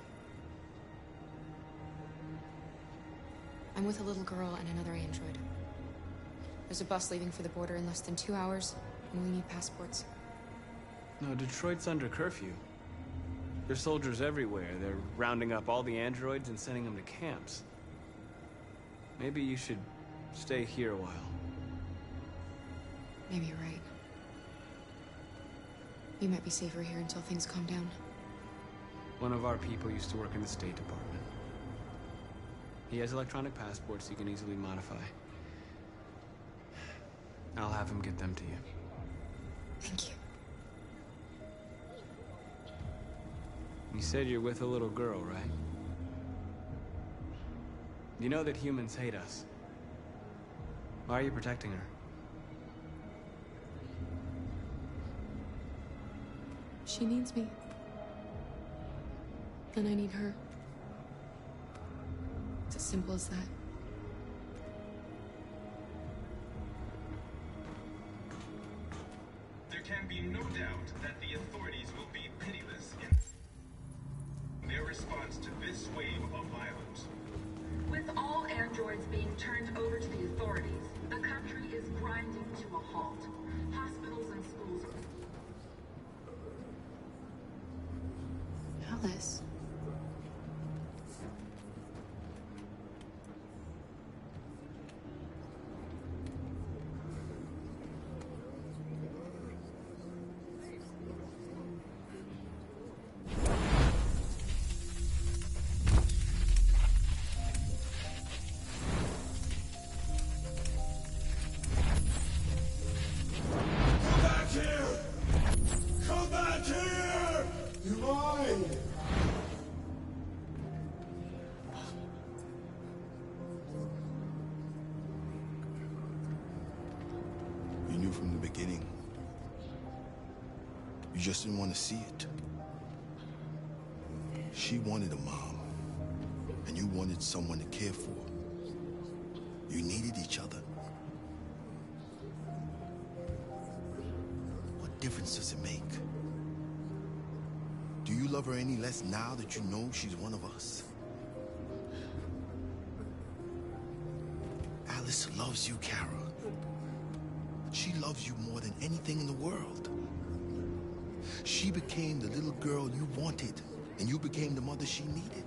I'm with a little girl and another android. There's a bus leaving for the border in less than 2 hours, and we need passports. No, Detroit's under curfew. There's soldiers everywhere. They're rounding up all the androids and sending them to camps. Maybe you should stay here a while. Maybe you're right. You might be safer here until things calm down. One of our people used to work in the State Department. He has electronic passports he can easily modify. I'll have him get them to you. Thank you. You said you're with a little girl, right? You know that humans hate us. Why are you protecting her? She needs me. And I need her. It's as simple as that. There can be no doubt that the authorities will be pitiless in their response to this wave of violence. With all androids being turned over to the authorities, the country is grinding to a halt. Hospitals and schools are... Alice. You knew from the beginning. You just didn't want to see it. She wanted a mom, and you wanted someone to care for. You needed each other. What difference does it make? Do you love her any less now that you know she's one of us? Alice loves you, Kara. She loves you more than anything in the world. She became the little girl you wanted, and you became the mother she needed.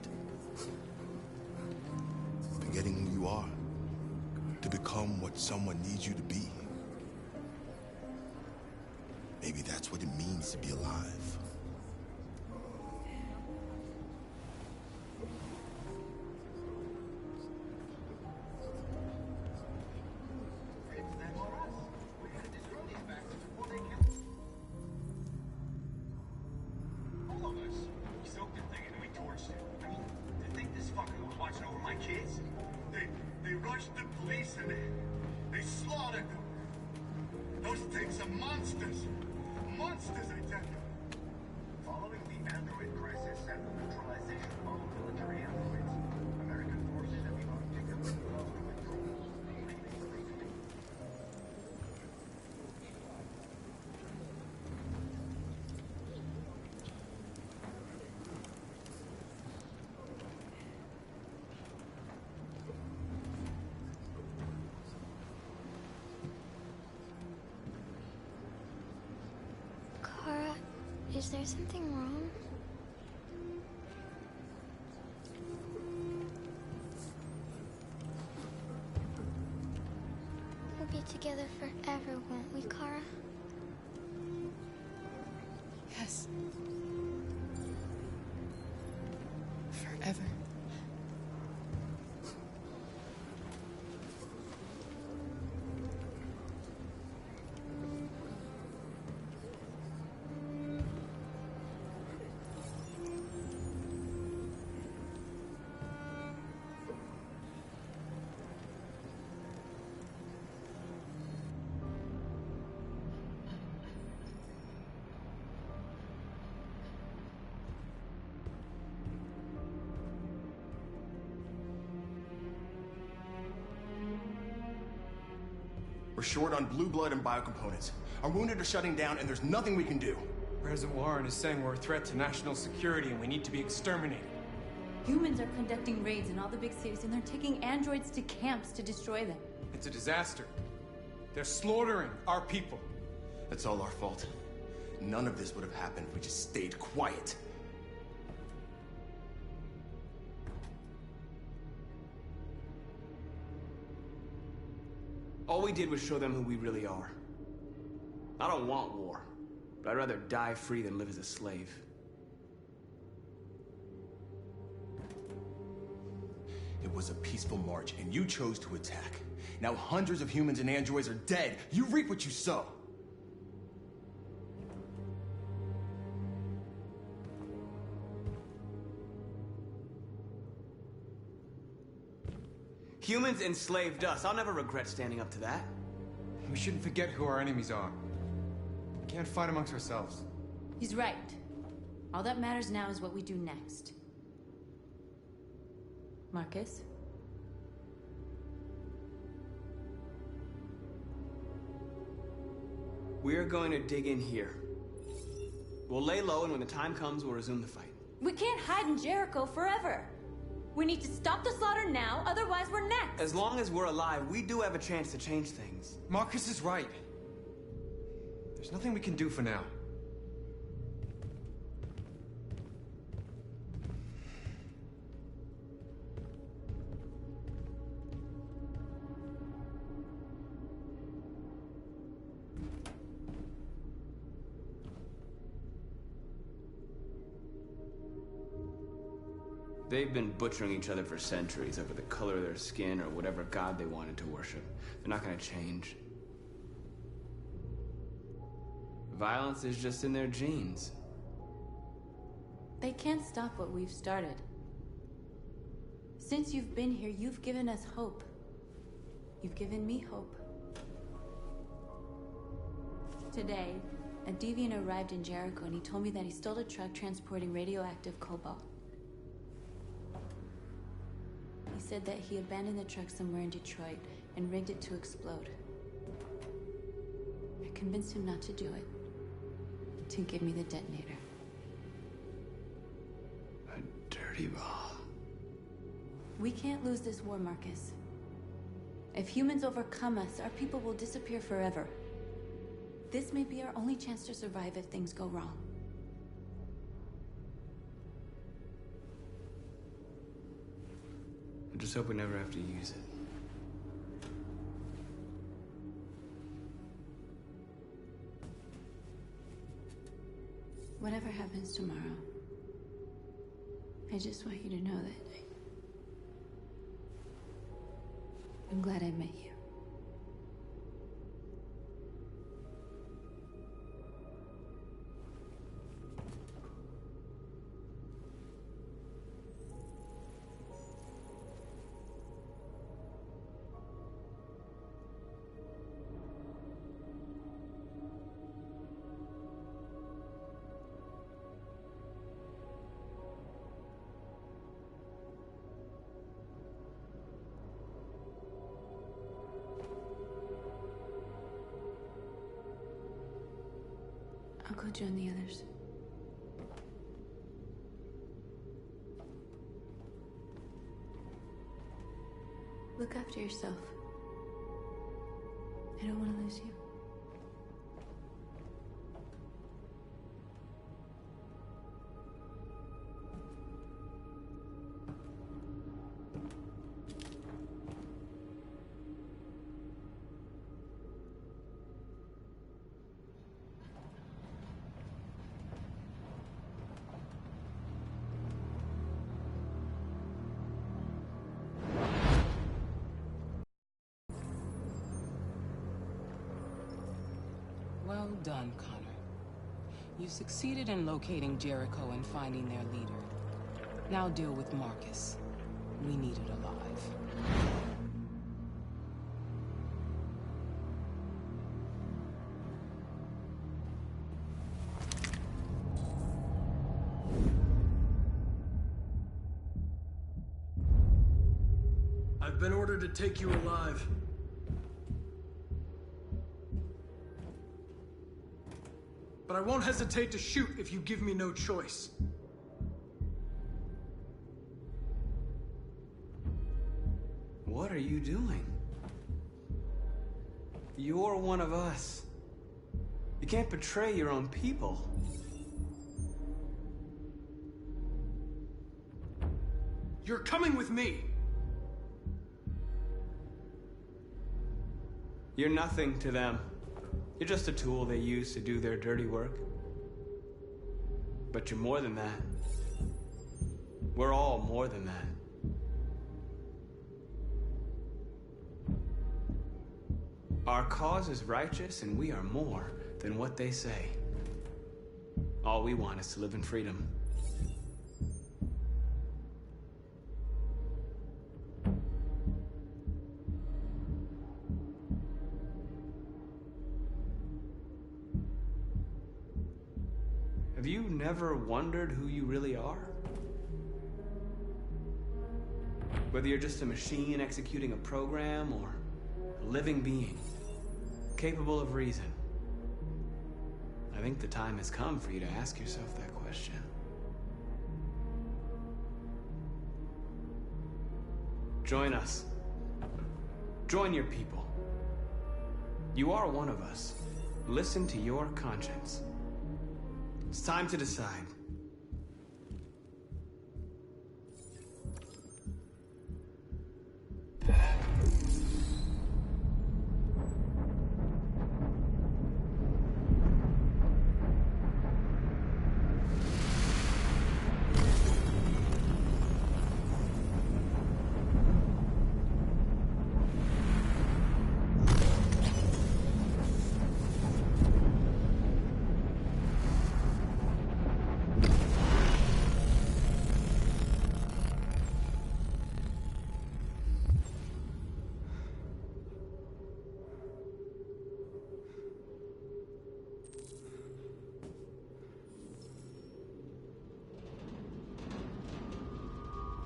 Forgetting who you are to become what someone needs you to be. Maybe that's what it means to be alive. They rushed the police and they slaughtered them. Those things are monsters. Monsters, I tell you. Following the android crisis and the neutralization of all military androids, American Is there something wrong? We'll be together forever, won't we, Kara? Yes. Forever. We're short on blue blood and biocomponents. Our wounded are shutting down, and there's nothing we can do. President Warren is saying we're a threat to national security and we need to be exterminated. Humans are conducting raids in all the big cities, and they're taking androids to camps to destroy them. It's a disaster. They're slaughtering our people. That's all our fault. None of this would have happened if we just stayed quiet. All we did was show them who we really are. I don't want war, but I'd rather die free than live as a slave. It was a peaceful march, and you chose to attack. Now hundreds of humans and androids are dead. You reap what you sow. Humans enslaved us. I'll never regret standing up to that. We shouldn't forget who our enemies are. We can't fight amongst ourselves. He's right. All that matters now is what we do next. Marcus? We're going to dig in here. We'll lay low, and when the time comes, we'll resume the fight. We can't hide in Jericho forever. We need to stop the slaughter now, otherwise we're next. As long as we're alive, we do have a chance to change things. Marcus is right. There's nothing we can do for now. They've been butchering each other for centuries over the color of their skin or whatever god they wanted to worship. They're not gonna change. Violence is just in their genes. They can't stop what we've started. Since you've been here, you've given us hope. You've given me hope. Today, a deviant arrived in Jericho and he told me that he stole a truck transporting radioactive cobalt. He said that he abandoned the truck somewhere in Detroit and rigged it to explode. I convinced him not to do it, to give me the detonator. A dirty bomb. We can't lose this war, Marcus. If humans overcome us, our people will disappear forever. This may be our only chance to survive if things go wrong. I just hope we never have to use it. Whatever happens tomorrow, I just want you to know that I'm glad I met you. I'll go join the others. Look after yourself. I don't want to lose you. Well done, Connor. You succeeded in locating Jericho and finding their leader. Now deal with Marcus. We need it alive. I've been ordered to take you alive. But I won't hesitate to shoot if you give me no choice. What are you doing? You're one of us. You can't betray your own people. You're coming with me. You're nothing to them. You're just a tool they use to do their dirty work. But you're more than that. We're all more than that. Our cause is righteous, and we are more than what they say. All we want is to live in freedom. Have you never wondered who you really are? Whether you're just a machine executing a program or a living being, capable of reason. I think the time has come for you to ask yourself that question. Join us. Join your people. You are one of us. Listen to your conscience. It's time to decide.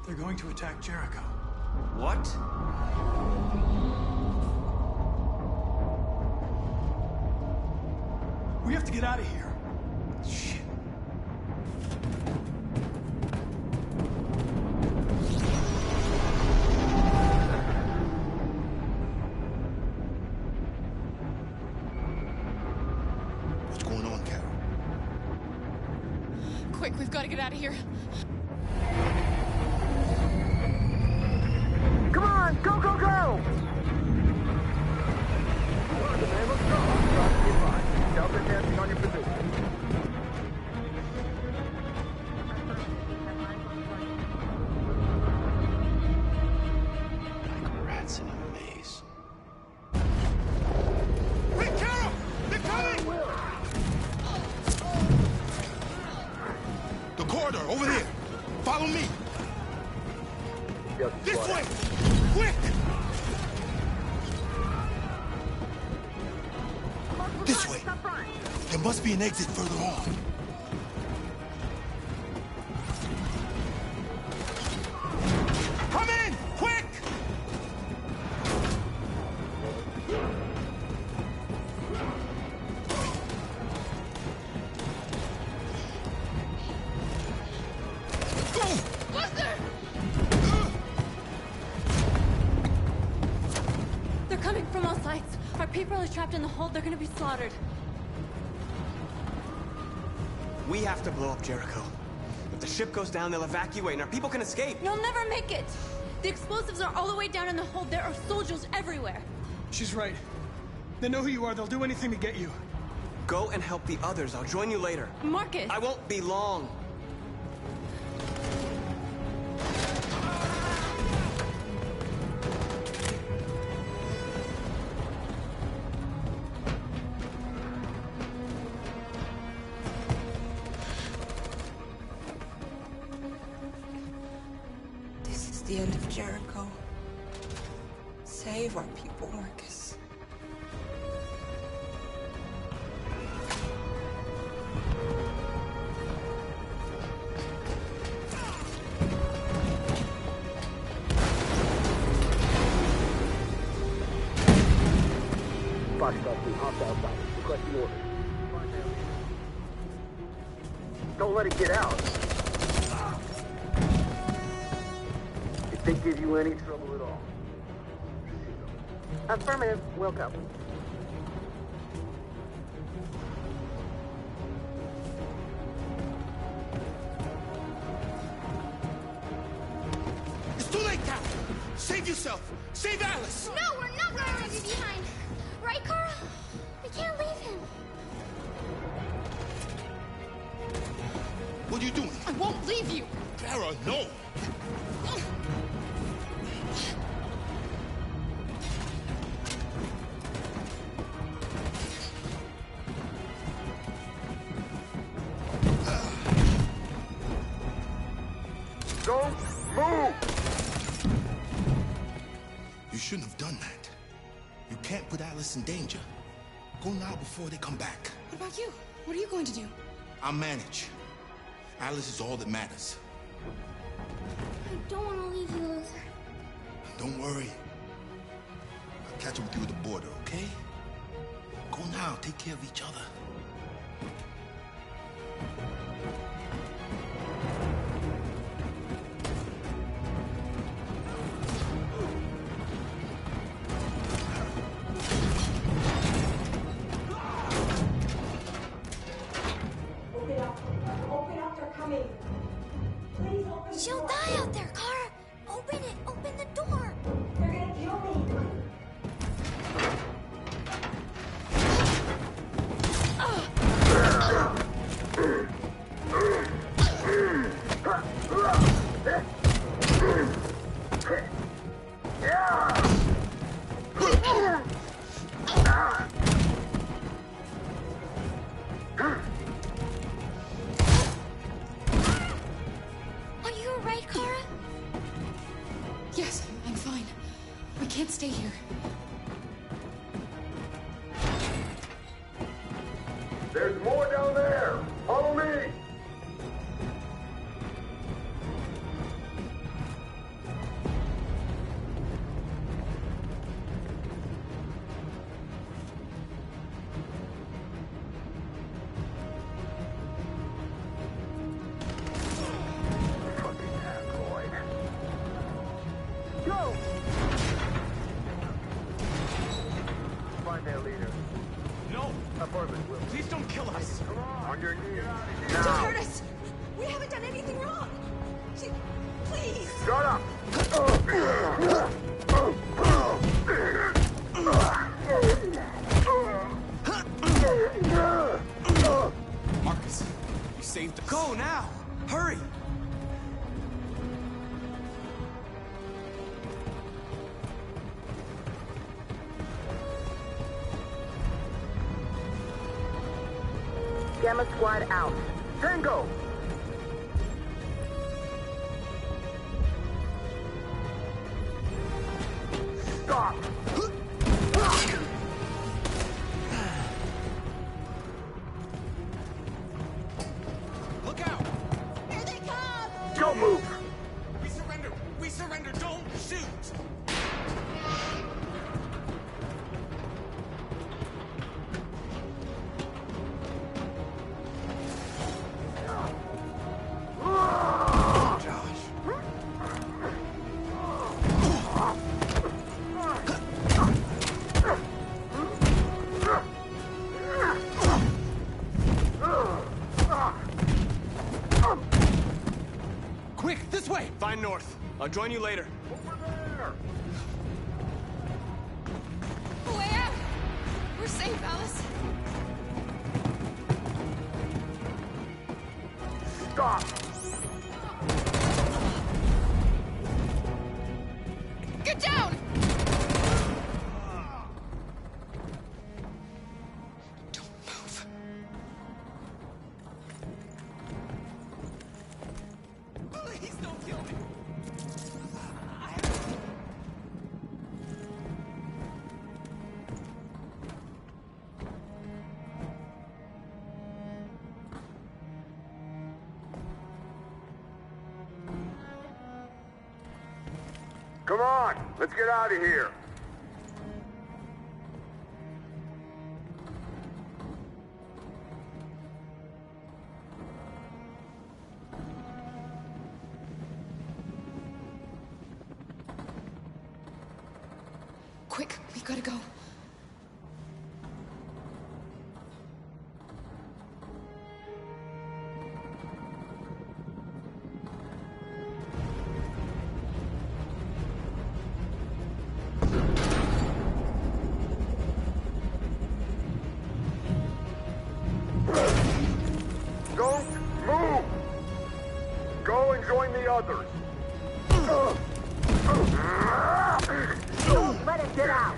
They're going to attack Jericho. What? We have to get out of here. Shit. What's going on, Carol? Quick, we've got to get out of here. Come on, go, go, go! Delta dancing on your position. Like rats in a maze. Hey, Carol! They're coming! The corridor, over there. Follow me. This way! Quick! This way. There must be an exit further on. Come in! Quick! They're coming from all sides. Our people are trapped in the hold. They're gonna be slaughtered. We have to blow up Jericho. If the ship goes down, they'll evacuate and our people can escape. You'll never make it! The explosives are all the way down in the hold. There are soldiers everywhere. She's right. They know who you are. They'll do anything to get you. Go and help the others. I'll join you later. Marcus! I won't be long. the end of Jericho. Save our people, Marcus. Don't let it get out. If they give you any trouble at all. Affirmative. Will go. It's too late, Cal! Save yourself! Save Alice! No, we're not gonna leave you behind. Right, Carl? We can't leave him. What are you doing? I won't leave you. Clara, no! Don't move! You shouldn't have done that. You can't put Alice in danger. Go now before they come back. What about you? What are you going to do? I'll manage. Alice is all that matters. I don't want to leave you, Luther. Don't worry. I'll catch up with you at the border, okay? Go now. Take care of each other. She'll die out there, Kara. Open it. Open the door. They're gonna kill me. Are you alright, Kara? Yes, I'm fine. We can't stay here. There's more down there! Follow me! Go! Find their leader. No! Affirmative, Will. Please don't kill us! On your knees. Don't Now. hurt us! We haven't done anything wrong! Please! Shut up! Marcus, you saved us. Go now! Hurry! Gamma Squad out. Tango! Stop! Look out! Here they come! Don't move! We surrender! We surrender! Don't shoot! Quick, this way! Find north. I'll join you later. Way out! We're safe, Alice. Stop! Get down! Don't move. Please don't kill me! Let's get out of here. Quick, we gotta go. Don't move! Go and join the others. Don't let it get out!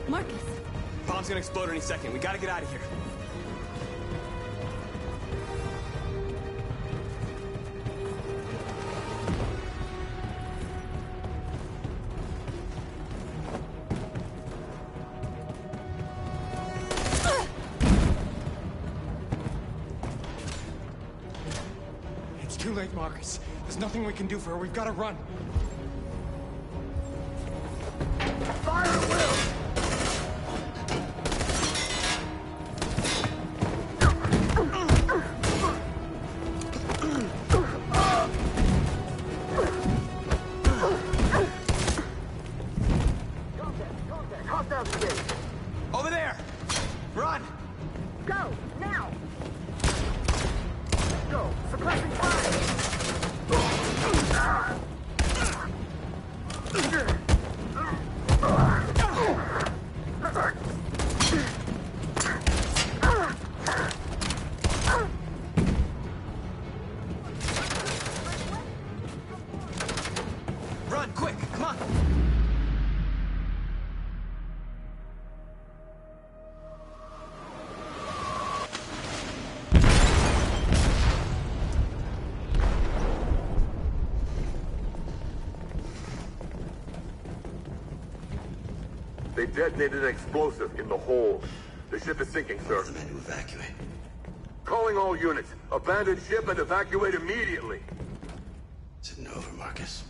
Marcus! Bomb's gonna explode any second. We gotta get out of here. It's too late, Marcus. There's nothing we can do for her. We've got to run. Fire at will! Contact the gate. Over there! Run! Go, now! Go, suppressing fire! Run, quick! Come on! They detonated an explosive in the hold. The ship is sinking, sir. The men to evacuate. Calling all units. Abandon ship and evacuate immediately. Is it over, Marcus?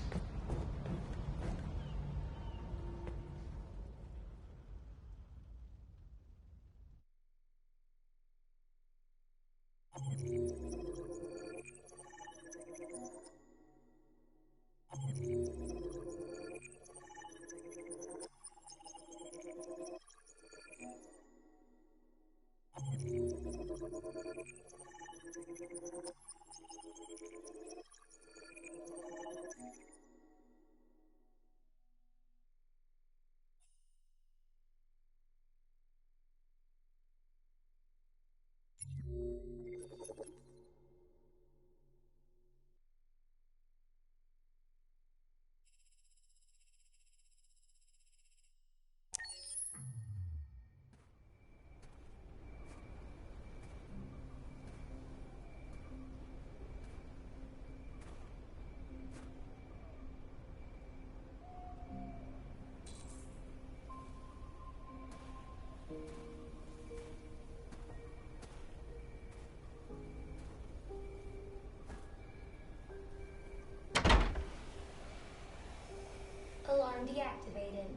Alarm deactivated.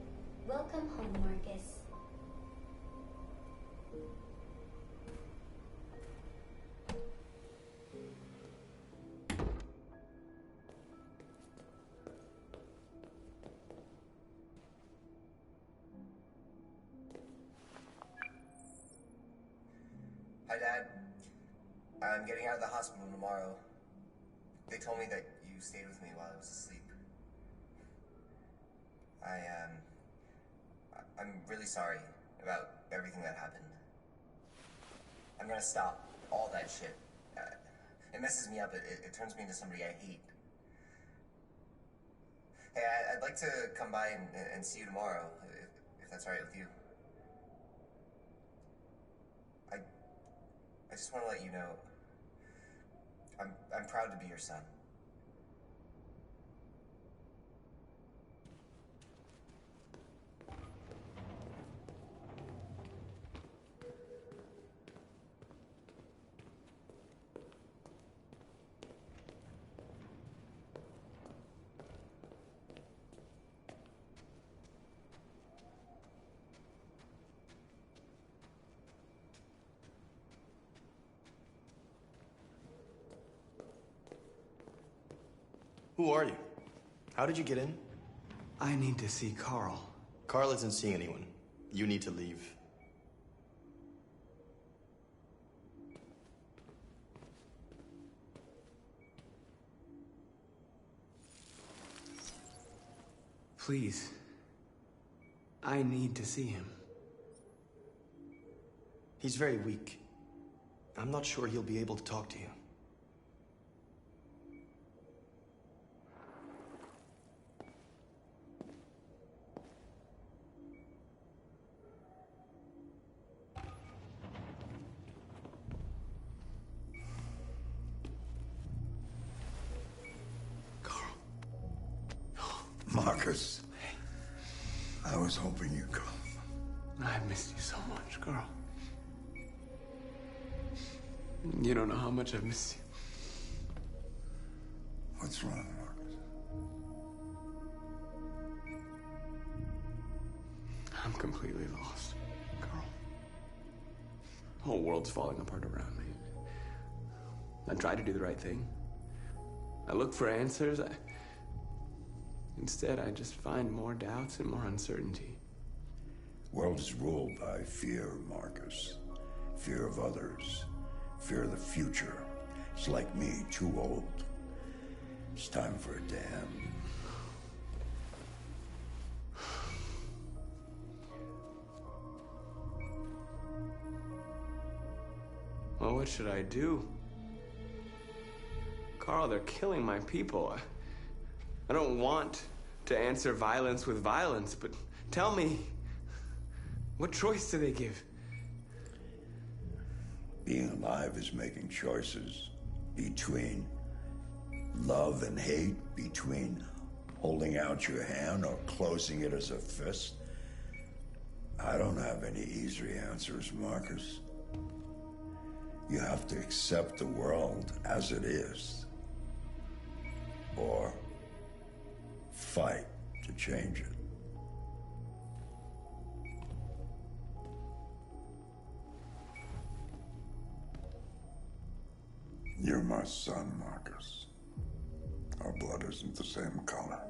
Welcome home, Marcus. Hi, Dad. I'm getting out of the hospital tomorrow. They told me that you stayed with me while I was asleep. I'm really sorry about everything that happened. I'm gonna stop all that shit. It messes me up. It turns me into somebody I hate. Hey, I'd like to come by and see you tomorrow, if that's all right with you. I just want to let you know, I'm proud to be your son. Who are you? How did you get in? I need to see Carl. Carl isn't seeing anyone. You need to leave. Please. I need to see him. He's very weak. I'm not sure he'll be able to talk to you. Marcus, I was hoping you'd come. I've missed you so much, Carl. You don't know how much I've missed you. What's wrong, Marcus? I'm completely lost, Carl. The whole world's falling apart around me. I try to do the right thing. I look for answers. Instead, I just find more doubts and more uncertainty. World is ruled by fear, Marcus. Fear of others. Fear of the future. It's like me, too old. It's time for a damn. Well, what should I do? Carl, they're killing my people. I don't want to answer violence with violence, but tell me, what choice do they give? Being alive is making choices between love and hate, between holding out your hand or closing it as a fist. I don't have any easy answers, Marcus. You have to accept the world as it is, or fight to change it. You're my son, Marcus. Our blood isn't the same color.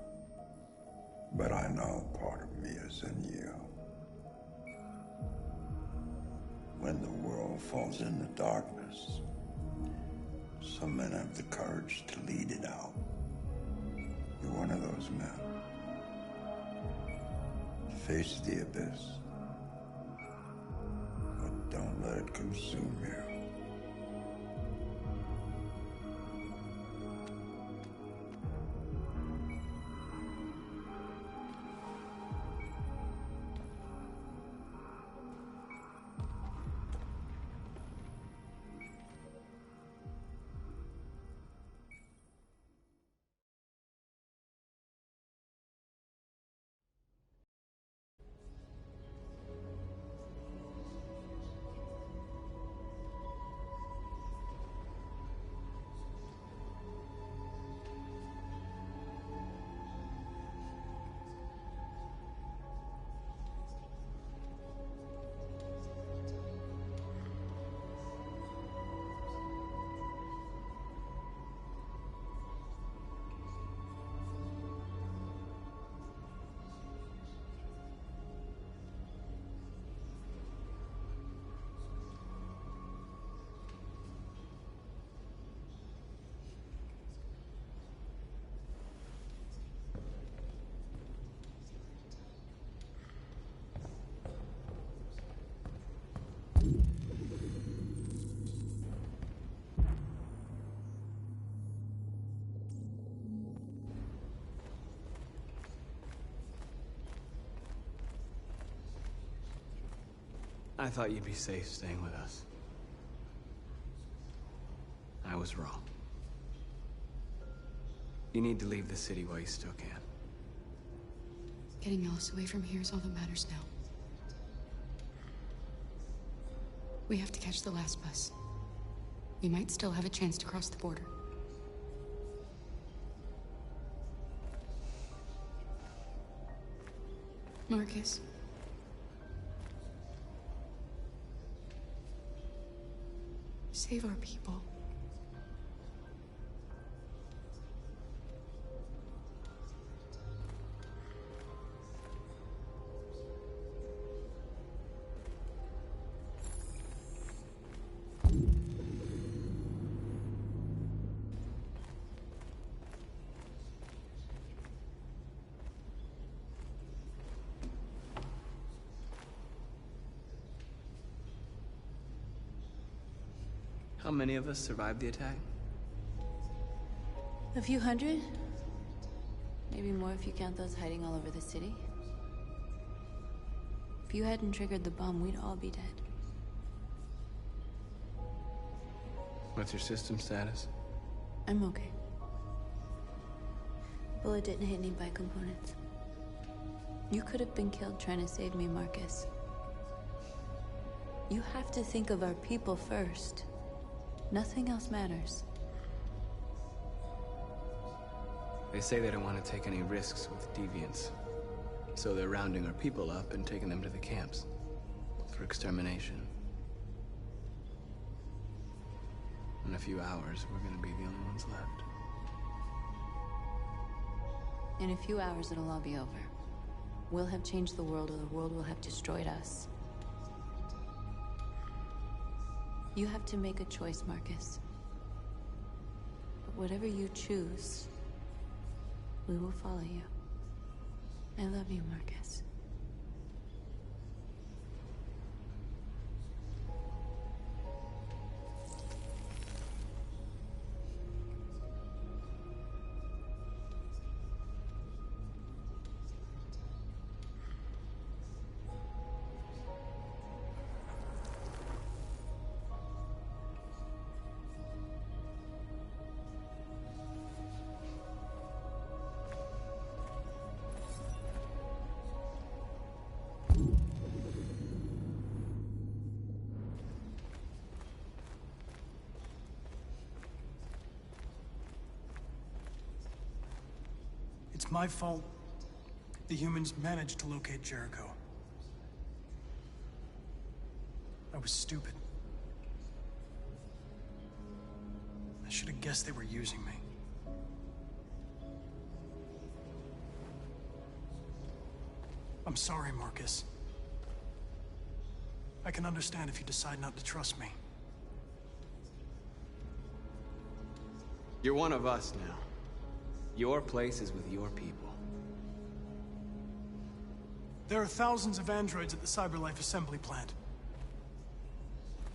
But I know part of me is in you. When the world falls into darkness, some men have the courage to lead it out. You're one of those men. Face the abyss, but don't let it consume you. I thought you'd be safe staying with us. I was wrong. You need to leave the city while you still can. Getting Alice away from here is all that matters now. We have to catch the last bus. We might still have a chance to cross the border. Marcus. Save our people. How many of us survived the attack? A few hundred? Maybe more if you count those hiding all over the city. If you hadn't triggered the bomb, we'd all be dead. What's your system status? I'm okay. Bullet didn't hit any bicomponents. You could have been killed trying to save me, Marcus. You have to think of our people first. Nothing else matters. They say they don't want to take any risks with deviants. So they're rounding our people up and taking them to the camps for extermination. In a few hours, we're gonna be the only ones left. In a few hours, it'll all be over. We'll have changed the world, or the world will have destroyed us. You have to make a choice, Marcus. But whatever you choose, we will follow you. I love you, Marcus. It's my fault the humans managed to locate Jericho. I was stupid. I should have guessed they were using me. I'm sorry, Marcus. I can understand if you decide not to trust me. You're one of us now. Your place is with your people. There are thousands of androids at the CyberLife assembly plant.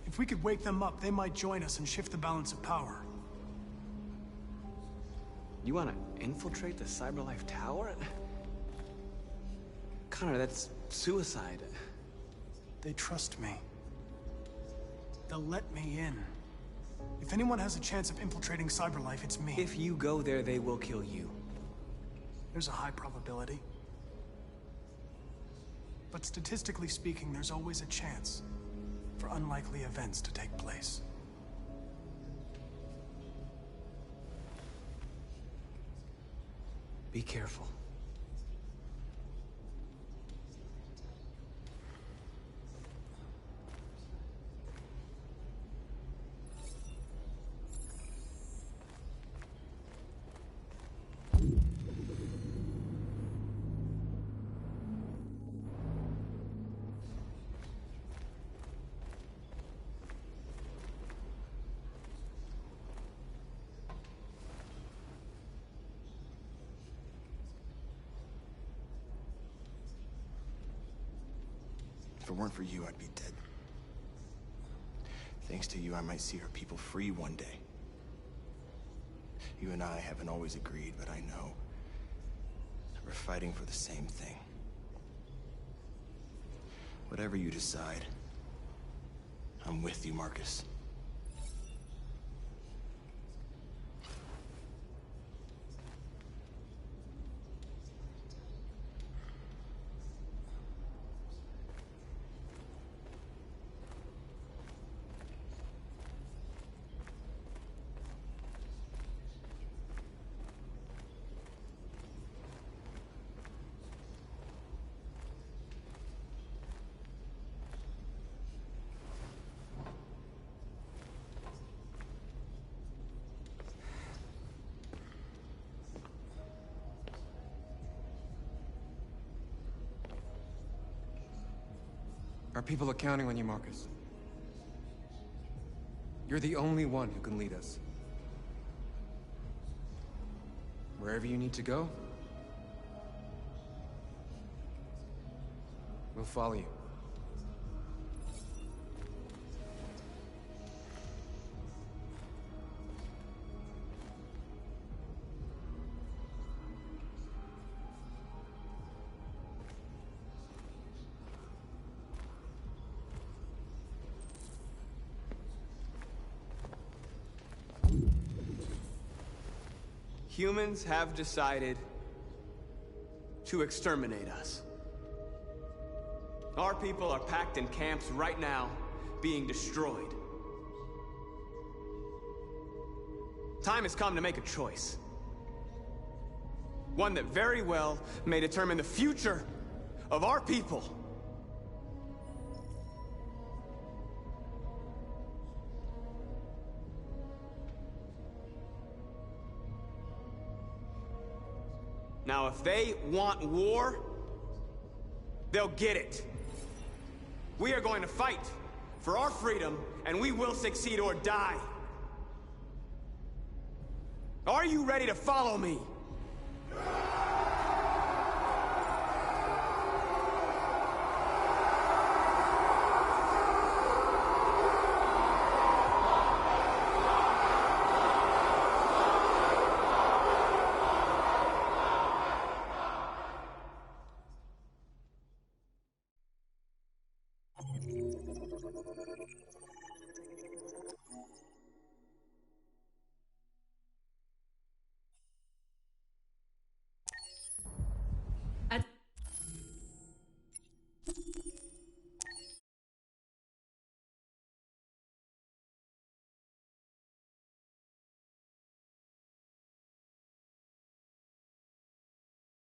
If we could wake them up, they might join us and shift the balance of power. You want to infiltrate the CyberLife tower? Connor, that's suicide. They trust me. They'll let me in. If anyone has a chance of infiltrating CyberLife, it's me. If you go there, they will kill you. There's a high probability. But statistically speaking, there's always a chance for unlikely events to take place. Be careful. If it weren't for you, I'd be dead. Thanks to you, I might see our people free one day. You and I haven't always agreed, but I know that we're fighting for the same thing. Whatever you decide, I'm with you, Marcus. Our people are counting on you, Marcus. You're the only one who can lead us. Wherever you need to go, we'll follow you. Humans have decided to exterminate us. Our people are packed in camps right now, being destroyed. Time has come to make a choice. One that very well may determine the future of our people. Now, if they want war, they'll get it. We are going to fight for our freedom, and we will succeed or die. Are you ready to follow me?